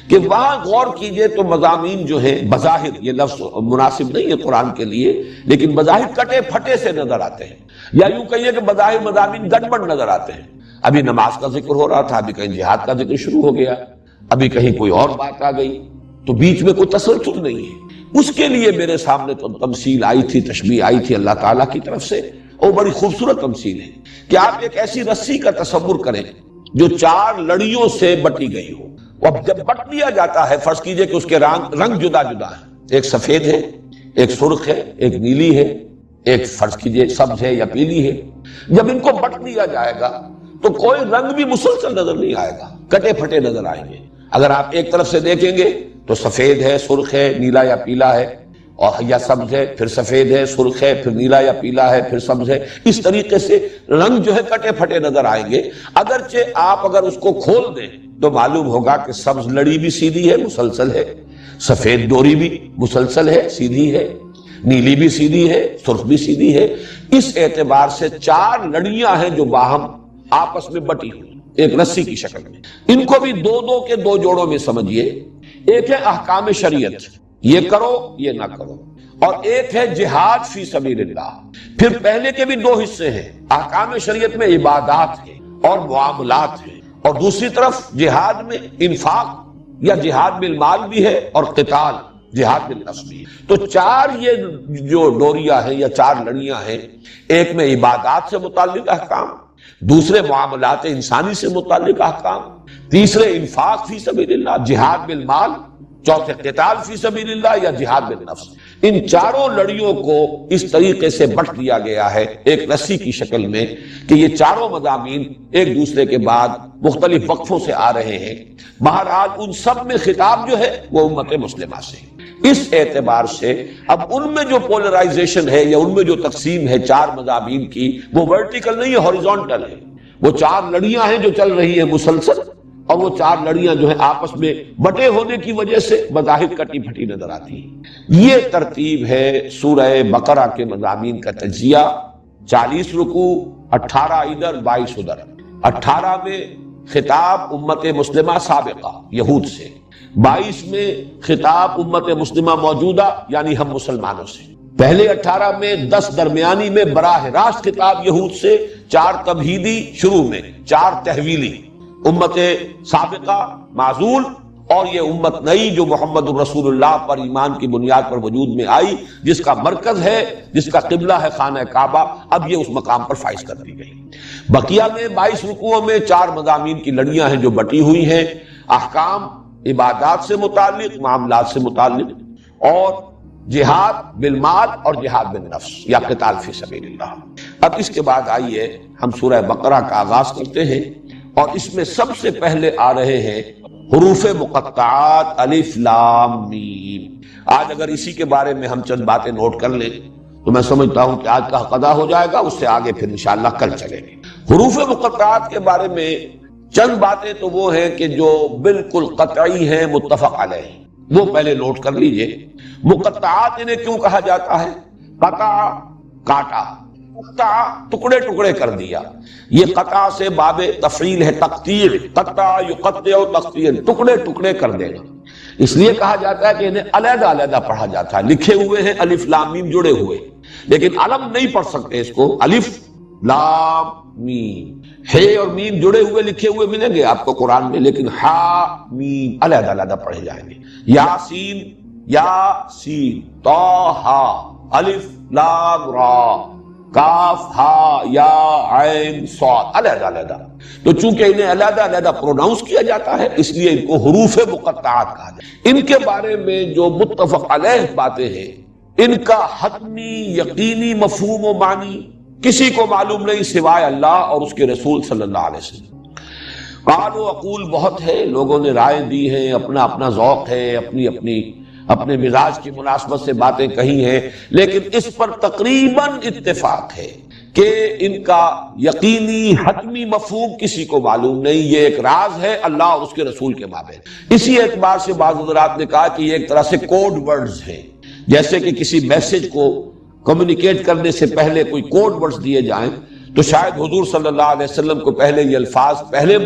کہ وہاں غور کیجئے تو مضامین جو ہیں بظاہر، یہ لفظ مناسب نہیں ہے قرآن کے لیے، لیکن بظاہر کٹے پھٹے سے نظر آتے ہیں، یا یوں کہیے کہ بظاہر مضامین گڑبڑ نظر آتے ہیں۔ ابھی نماز کا ذکر ہو رہا تھا، ابھی کہیں جہاد کا ذکر شروع ہو گیا، ابھی کہیں کوئی اور بات آ گئی، تو بیچ میں کوئی تسلسل نہیں ہے۔ اس کے لیے میرے سامنے تو تمثیل آئی تھی، تشبیہ آئی تھی اللہ تعالیٰ کی طرف سے، اور بڑی خوبصورت تمثیل ہے کہ آپ ایک ایسی رسی کا تصور کریں جو 4 لڑیوں سے بٹی گئی ہو۔ اب جب بٹ لیا جاتا ہے، فرض کیجئے کہ اس کے رنگ جدا جدا ہے، ایک سفید ہے، ایک سرخ ہے، ایک نیلی ہے، ایک فرض کیجئے سبز ہے یا پیلی ہے۔ جب ان کو بٹ لیا جائے گا تو کوئی رنگ بھی مسلسل نظر نہیں آئے گا، کٹے پھٹے نظر آئیں گے۔ اگر آپ ایک طرف سے دیکھیں گے تو سفید ہے، سرخ ہے، نیلا یا پیلا ہے، اور یا سبز ہے، پھر سفید ہے، سرخ ہے، پھر نیلا یا پیلا ہے، پھر سبز ہے۔ اس طریقے سے رنگ جو ہے کٹے پھٹے نظر آئیں گے۔ اگرچہ آپ اگر اس کو کھول دیں تو معلوم ہوگا کہ سبز لڑی بھی سیدھی ہے، مسلسل ہے، سفید ڈوری بھی مسلسل ہے، سیدھی ہے، نیلی بھی سیدھی ہے، سرخ بھی سیدھی ہے۔ اس اعتبار سے 4 لڑیاں ہیں جو باہم آپس میں بٹی ہوئی۔ ایک رسی کی شکل میں. ان کو بھی دو دو کے دو جوڑوں میں سمجھیے. ایک ہے احکام شریعت، یہ کرو یہ نہ کرو، اور ایک ہے جہاد فی سبیل اللہ. پھر پہلے کے بھی دو حصے ہیں، احکام شریعت میں عبادات ہیں اور معاملات ہیں، اور دوسری طرف جہاد میں انفاق یا جہاد بالمال بھی ہے اور قتال جہاد بالنفس بھی ہے. تو چار یہ جو ڈوریاں ہیں یا چار لڑیاں ہیں، ایک میں عبادات سے متعلق احکام، دوسرے معاملات انسانی سے متعلق احکام، تیسرے انفاق فی سبیل اللہ جہاد بالمال، چوتھے قتال فی سبیل اللہ یا جہاد بالنفس. ان چاروں لڑیوں کو اس طریقے سے بٹ دیا گیا ہے ایک رسی کی شکل میں کہ یہ چاروں مضامین ایک دوسرے کے بعد مختلف وقفوں سے آ رہے ہیں. بہرحال ان سب میں خطاب جو ہے وہ امت مسلمہ سے. اس اعتبار سے اب ان میں جو پولرائزیشن ہے یا ان میں جو تقسیم ہے چار مضامین کی، وہ ورٹیکل نہیں ہے، ہاریزونٹل ہے. وہ چار لڑیاں ہیں جو چل رہی ہیں مسلسل، اور وہ چار لڑیاں جو ہیں آپس میں بٹے ہونے کی وجہ سے بظاہر کٹی پھٹی نظر آتی ہیں. یہ ترتیب ہے سورہ بقرہ کے مضامین کا تجزیہ. 40 رکوع، 18 ادھر 22 ادھر. 18 میں خطاب امت مسلمہ سابقہ یہود سے، 22 میں خطاب امت مسلمہ موجودہ یعنی ہم مسلمانوں سے. پہلے 18 میں 10 درمیانی میں براہ راست خطاب یہود سے، 4 تمہیدی شروع میں، 4 تحویلی، امت سابقہ معزول، اور یہ امت نئی جو محمد الرسول اللہ پر ایمان کی بنیاد پر وجود میں آئی، جس کا مرکز ہے، جس کا قبلہ ہے خانہ کعبہ، اب یہ اس مقام پر فائز کر دی گئی. بقیہ میں 22 رکوعوں میں 4 مضامین کی لڑیاں ہیں جو بٹی ہوئی ہیں، احکام عبادات سے متعلق، معاملات سے متعلق، اور جہاد بالمال اور جہاد بالنفس یا قتال فی سبیل اللہ. اب اس کے بعد آئیے ہم سورہ بقرہ کا آغاز کرتے ہیں، اور اس میں سب سے پہلے آ رہے ہیں حروف مقطعات الف لام میم. آج اگر اسی کے بارے میں ہم چند باتیں نوٹ کر لیں تو میں سمجھتا ہوں کہ آج کا قضا ہو جائے گا، اس سے آگے پھر انشاءاللہ کل چلیں گے. حروف مقطعات کے بارے میں چند باتیں تو وہ ہیں کہ جو بالکل قطعی ہیں، متفق علیہ، وہ پہلے نوٹ کر لیجئے. مقطعات انہیں کیوں کہا جاتا ہے؟ قطع کاٹا، قطع ٹکڑے ٹکڑے کر دیا. یہ قطع سے باب تفعیل ہے، تقطیع، قطع یقطع تقطیع، ٹکڑے ٹکڑے کر دینا. اس لیے کہا جاتا ہے کہ انہیں علیحدہ علیحدہ پڑھا جاتا ہے. لکھے ہوئے ہیں الف لام میم جڑے ہوئے، لیکن علم نہیں پڑھ سکتے اس کو. الف لام میم، ہے اور میم جڑے ہوئے لکھے ہوئے ملیں گے آپ کو قرآن میں، لیکن ہا میم علیحدہ علیحدہ پڑھے جائیں گے. یاسین، یاسین، طٰہٰ، الف لام را، کاف ہا یا عین صاد، علیحدہ علیحدہ. تو چونکہ انہیں علیحدہ علیحدہ پروناؤنس کیا جاتا ہے، اس لیے ان کو حروف مقطعات کہا جاتا ہے. ان کے بارے میں جو متفق علیہ باتیں ہیں، ان کا حتمی یقینی مفہوم و معنی کسی کو معلوم نہیں سوائے اللہ اور اس کے رسول صلی اللہ علیہ وسلم. قال و اقول بہت ہے، لوگوں نے رائے دی ہیں، اپنا اپنا ذوق ہے، اپنے مزاج کی مناسبت سے باتیں کہی ہیں، لیکن اس پر تقریباً اتفاق ہے کہ ان کا یقینی حتمی مفہوم کسی کو معلوم نہیں. یہ ایک راز ہے اللہ اور اس کے رسول کے مابین. اسی اعتبار سے بعض حضرات نے کہا کہ یہ ایک طرح سے کوڈ ورڈز ہیں، جیسے کہ کسی میسج کو کمیونیکیٹ کرنے سے پہلے کوئی کوڈ ورڈز دیے جائیں، تو شاید حضور صلی اللہ علیہ وسلم کو پہلے یہ الفاظ پہلے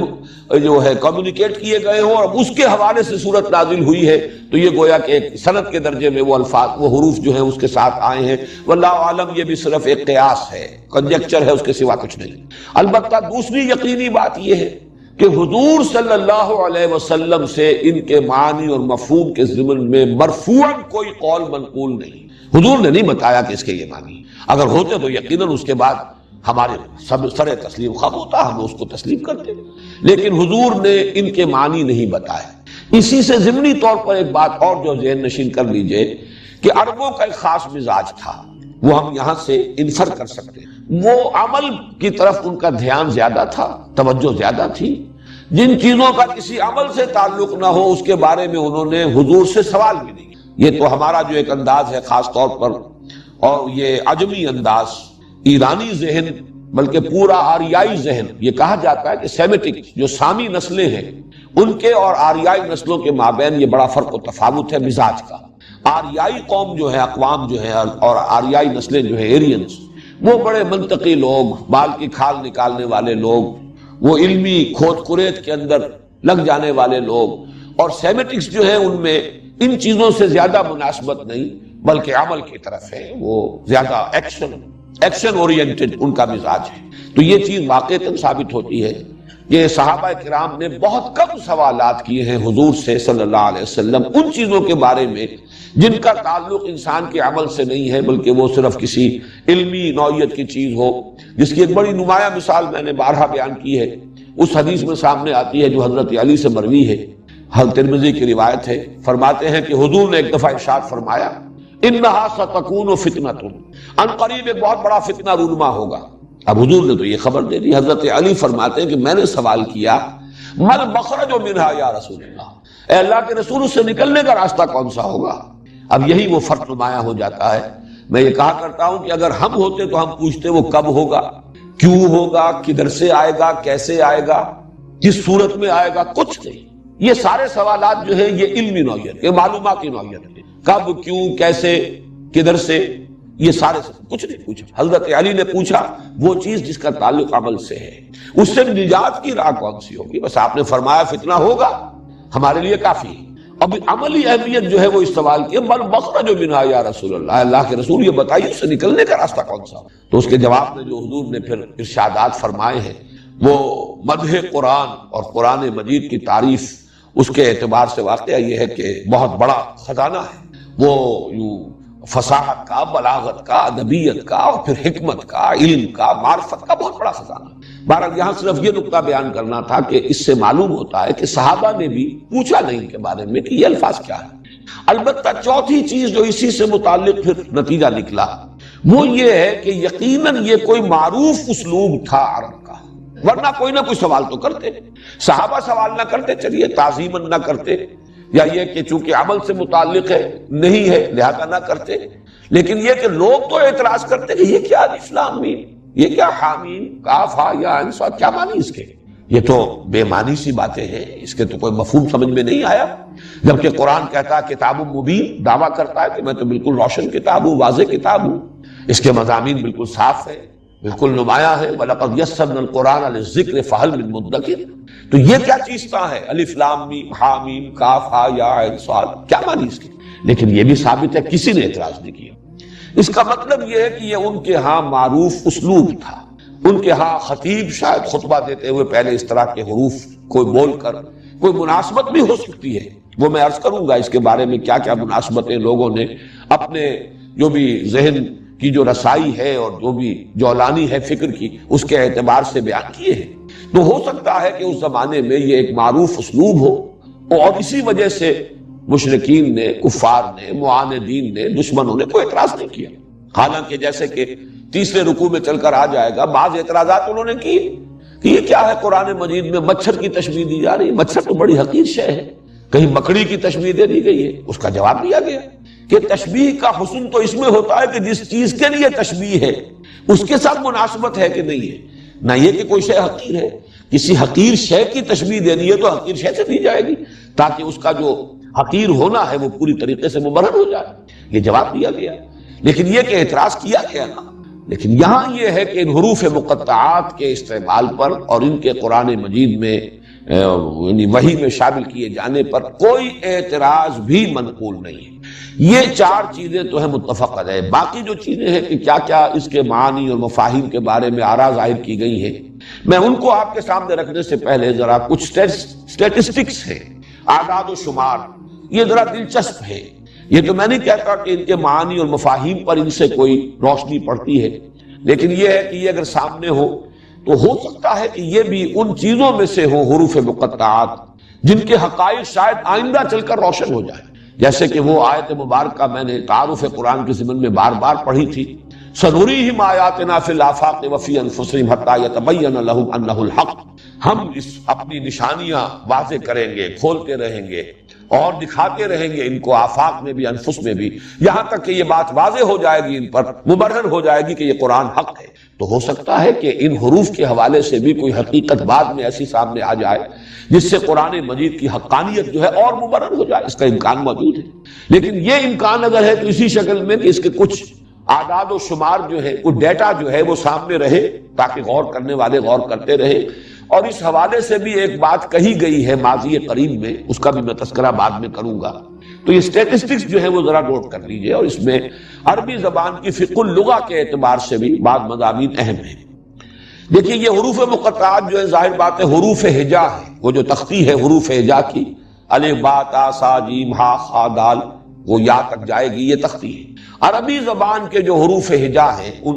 جو ہے کمیونیکیٹ کیے گئے ہوں، اور اس کے حوالے سے صورت نازل ہوئی ہے، تو یہ گویا کہ ایک سند کے درجے میں وہ الفاظ، وہ حروف جو ہیں اس کے ساتھ آئے ہیں. واللہ عالم، یہ بھی صرف ایک قیاس ہے، کنجکچر ہے، اس کے سوا کچھ نہیں. البتہ دوسری یقینی بات یہ ہے کہ حضور صلی اللہ علیہ وسلم سے ان کے معنی اور مفہوم کے ضمن میں مرفوعاً کوئی قول منقول نہیں. حضور نے نہیں بتایا کہ اس کے یہ معنی، اگر ہوتے تو یقیناً اس کے بعد ہمارے سب سر تسلیم خم ہوتا، ہم اس کو تسلیم کرتے، لیکن حضور نے ان کے معنی نہیں بتائے. اسی سے ضمنی طور پر ایک بات اور جو ذہن نشین کر لیجئے کہ عربوں کا ایک خاص مزاج تھا، وہ ہم یہاں سے انفر کر سکتے ہیں. وہ عمل کی طرف ان کا دھیان زیادہ تھا، توجہ زیادہ تھی. جن چیزوں کا کسی عمل سے تعلق نہ ہو اس کے بارے میں انہوں نے حضور سے سوال بھی نہیں. یہ تو ہمارا جو ایک انداز ہے خاص طور پر، اور یہ عجمی انداز، ایرانی ذہن، بلکہ پورا آریائی ذہن، یہ کہا جاتا ہے کہ سیمیٹک جو سامی نسلیں ہیں ان کے اور آریائی نسلوں کے مابین یہ بڑا فرق و تفاوت ہے مزاج کا. آریائی قوم جو ہے، اقوام جو ہے، اور آریائی نسلیں جو ہیں ایرینز، وہ بڑے منطقی لوگ، بال کی کھال نکالنے والے لوگ، وہ علمی کھود کریت کے اندر لگ جانے والے لوگ، اور سیمیٹکس جو ہیں ان میں ان چیزوں سے زیادہ مناسبت نہیں بلکہ عمل کی طرف ہے، وہ زیادہ ایکشن اورینٹڈ ان کا مزاج ہے۔ تو یہ چیز واقعتاً ثابت ہوتی ہے کہ صحابہ کرام نے بہت کم سوالات کیے ہیں حضور سے صلی اللہ علیہ وسلم ان چیزوں کے بارے میں جن کا تعلق انسان کے عمل سے نہیں ہے، بلکہ وہ صرف کسی علمی نوعیت کی چیز ہو، جس کی ایک بڑی نمایاں مثال میں نے بارہا بیان کی ہے، اس حدیث میں سامنے آتی ہے جو حضرت علی سے مروی ہے، حضرت ترمذی کی روایت ہے، فرماتے ہیں کہ حضور نے ایک دفعہ ارشاد فرمایا انہا ستکون فتنۃ، ان قریب ایک بہت بڑا فتنہ رونما ہوگا۔ اب حضور نے تو یہ خبر دے دی۔ حضرت علی فرماتے ہیں کہ میں نے سوال کیا مل مخرج منہا یا رسول اللہ، اے اللہ کے رسول اس سے نکلنے کا راستہ کون سا ہوگا؟ اب یہی وہ فرق نمایاں ہو جاتا ہے۔ میں یہ کہا کرتا ہوں کہ اگر ہم ہوتے تو ہم پوچھتے وہ کب ہوگا، کیوں ہوگا، کدھر سے آئے گا، کیسے آئے گا، کس صورت میں آئے گا، کچھ نہیں۔ یہ سارے سوالات جو ہیں یہ علمی نوعیت کے، معلوماتی نوعیت کے، کب، کیوں، کیسے، کدھر سے، یہ سارے کچھ نہیں پوچھا۔ حضرت علی نے پوچھا وہ چیز جس کا تعلق عمل سے ہے، اس سے نجات کی راہ کون سی ہوگی؟ بس آپ نے فرمایا فتنہ ہوگا، ہمارے لیے کافی ہے۔ اب عملی اہمیت جو ہے وہ اس سوال کی من مخرج منہا یا رسول اللہ، اللہ کے رسول یہ بتائیے اس سے نکلنے کا راستہ کون سا؟ تو اس کے جواب میں جو حضور نے پھر ارشادات فرمائے ہیں وہ مدح قرآن اور قرآن مجید کی تعریف، اس کے اعتبار سے واقعہ یہ ہے کہ بہت بڑا خزانہ ہے، وہ یوں فصاحت کا، بلاغت کا، ادبیت کا، اور پھر حکمت کا، علم کا، معرفت کا بہت بڑا خزانہ۔ بہرحال یہاں صرف یہ نقطہ بیان کرنا تھا کہ اس سے معلوم ہوتا ہے کہ صحابہ نے بھی پوچھا نہیں ان کے بارے میں کہ یہ الفاظ کیا ہے۔ البتہ چوتھی چیز جو اسی سے متعلق پھر نتیجہ نکلا وہ یہ ہے کہ یقیناً یہ کوئی معروف اسلوب تھا عرب کا، ورنہ کوئی نہ کوئی سوال تو کرتے، صحابہ سوال نہ کرتے، چلیے تعظیماً نہ کرتے، یا یہ کہ چونکہ عمل سے متعلق ہے نہیں ہے لہذا نہ کرتے، لیکن یہ کہ لوگ تو اعتراض کرتے کہ یہ کیا الف لام میم، یہ کیا حامیم کاف ہا یا عین صاد، کیا معنی اس کے؟ یہ تو بے معنی سی باتیں ہیں، اس کے تو کوئی مفہوم سمجھ میں نہیں آیا۔ جبکہ قرآن کہتا ہے کتاب مبین، دعویٰ کرتا ہے کہ میں تو بالکل روشن کتاب ہوں، واضح کتاب ہوں، اس کے مضامین بالکل صاف ہیں، بالکل نمایاں ہے، وَلَقَدْ يَسَّرْنَا الْقُرْآنَ لِلذِّكْرِ فَهَلْ مِن مُدَّكِرٍ۔ تو یہ کیا چیز کا ہے الف لام میم حامیم کاف ہا یا عین صاد، کیا معنی اس کی؟ لیکن یہ بھی ثابت ہے کسی نے اعتراض نہیں کیا۔ اس کا مطلب یہ ہے کہ یہ ان کے ہاں معروف اسلوب تھا، ان کے ہاں خطیب شاید خطبہ دیتے ہوئے پہلے اس طرح کے حروف کوئی بول کر، کوئی مناسبت بھی ہو سکتی ہے، وہ میں عرض کروں گا اس کے بارے میں کیا کیا مناسبتیں لوگوں نے اپنے جو بھی ذہن کی جو رسائی ہے اور جو بھی جولانی ہے فکر کی اس کے اعتبار سے بیان کیے ہیں۔ تو ہو سکتا ہے کہ اس زمانے میں یہ ایک معروف اسلوب ہو اور اسی وجہ سے مشرکین نے، کفار نے، معاندین نے، دشمنوں نے کوئی اعتراض نہیں کیا۔ حالانکہ جیسے کہ تیسرے رکوع میں چل کر آ جائے گا، بعض اعتراضات انہوں نے کی کہ یہ کیا ہے قرآن مجید میں مچھر کی تشبیہ دی جا رہی ہے، مچھر تو بڑی حقیر شے ہے، کہیں مکڑی کی تشبیہ دے دی گئی ہے۔ اس کا جواب دیا گیا کہ تشبیہ کا حسن تو اس میں ہوتا ہے کہ جس چیز کے لیے تشبیہ ہے اس کے ساتھ مناسبت ہے کہ نہیں ہے، نہ یہ کہ کوئی شے حقیر ہے۔ کسی حقیر شے کی تشبیہ دینی ہے تو حقیر شے سے دی جائے گی تاکہ اس کا جو حقیر ہونا ہے وہ پوری طریقے سے مبرہن ہو جائے، یہ جواب دیا گیا۔ لیکن یہ کہ اعتراض کیا گیا نا، لیکن یہاں یہ ہے کہ ان حروف مقطعات کے استعمال پر اور ان کے قرآن مجید میں یعنی وحی میں شامل کیے جانے پر کوئی اعتراض بھی منقول نہیں ہے۔ یہ چار چیزیں تو ہیں متفق علیہ۔ باقی جو چیزیں ہیں کہ کیا کیا اس کے معانی اور مفاہیم کے بارے میں آراء ظاہر کی گئی ہیں، میں ان کو آپ کے سامنے رکھنے سے پہلے ذرا کچھ سٹیٹسٹکس ہیں، اعداد و شمار، یہ ذرا دلچسپ ہے۔ یہ تو میں نہیں کہتا کہ ان کے معانی اور مفاہیم پر ان سے کوئی روشنی پڑتی ہے، لیکن یہ ہے کہ یہ اگر سامنے ہو تو ہو سکتا ہے کہ یہ بھی ان چیزوں میں سے ہوں حروف مقطعات جن کے حقائق شاید آئندہ چل کر روشن ہو جائے، جیسے کہ وہ آیت مبارکہ میں نے تعارف قرآن کے ضمن میں بار بار پڑھی تھی، سنریہم آیاتنا فی الآفاق وفی انفسہم حتی یتبین لہم انہ الحق۔ ہم اس اپنی نشانیاں واضح کریں گے، کھولتے رہیں گے اور دکھاتے رہیں گے ان کو آفاق میں بھی انفس میں بھی، یہاں تک کہ یہ بات واضح ہو جائے گی، ان پر مبرہن ہو جائے گی کہ یہ قرآن حق ہے۔ تو ہو سکتا ہے کہ ان حروف کے حوالے سے بھی کوئی حقیقت بعد میں ایسی سامنے آ جائے جس سے قرآن مجید کی حقانیت جو ہے اور مبرہن ہو جائے، اس کا امکان موجود ہے۔ لیکن یہ امکان اگر ہے تو اسی شکل میں کہ اس کے کچھ اعداد و شمار جو ہے، کچھ ڈیٹا جو ہے وہ سامنے رہے تاکہ غور کرنے والے غور کرتے رہے، اور اس حوالے سے بھی ایک بات کہی گئی ہے ماضی قریب میں، اس کا بھی میں تذکرہ بعد میں کروں گا۔ تو یہ اسٹیٹسٹکس جو ہے وہ ذرا نوٹ کر لیجئے، اور اس میں عربی زبان کی فقہ اللغہ کے اعتبار سے بھی بعض مضامین اہم ہیں۔ دیکھیے یہ حروف مقطعات جو ہے ظاہر بات ہے حروف ہجا ہے، وہ جو تختی ہے حروف ہجا کی، الف با تا سا جیم ہا خا دال، وہ یا تک جائے گی، یہ تختی ہے۔ عربی زبان کے جو حروف ہجا ہیں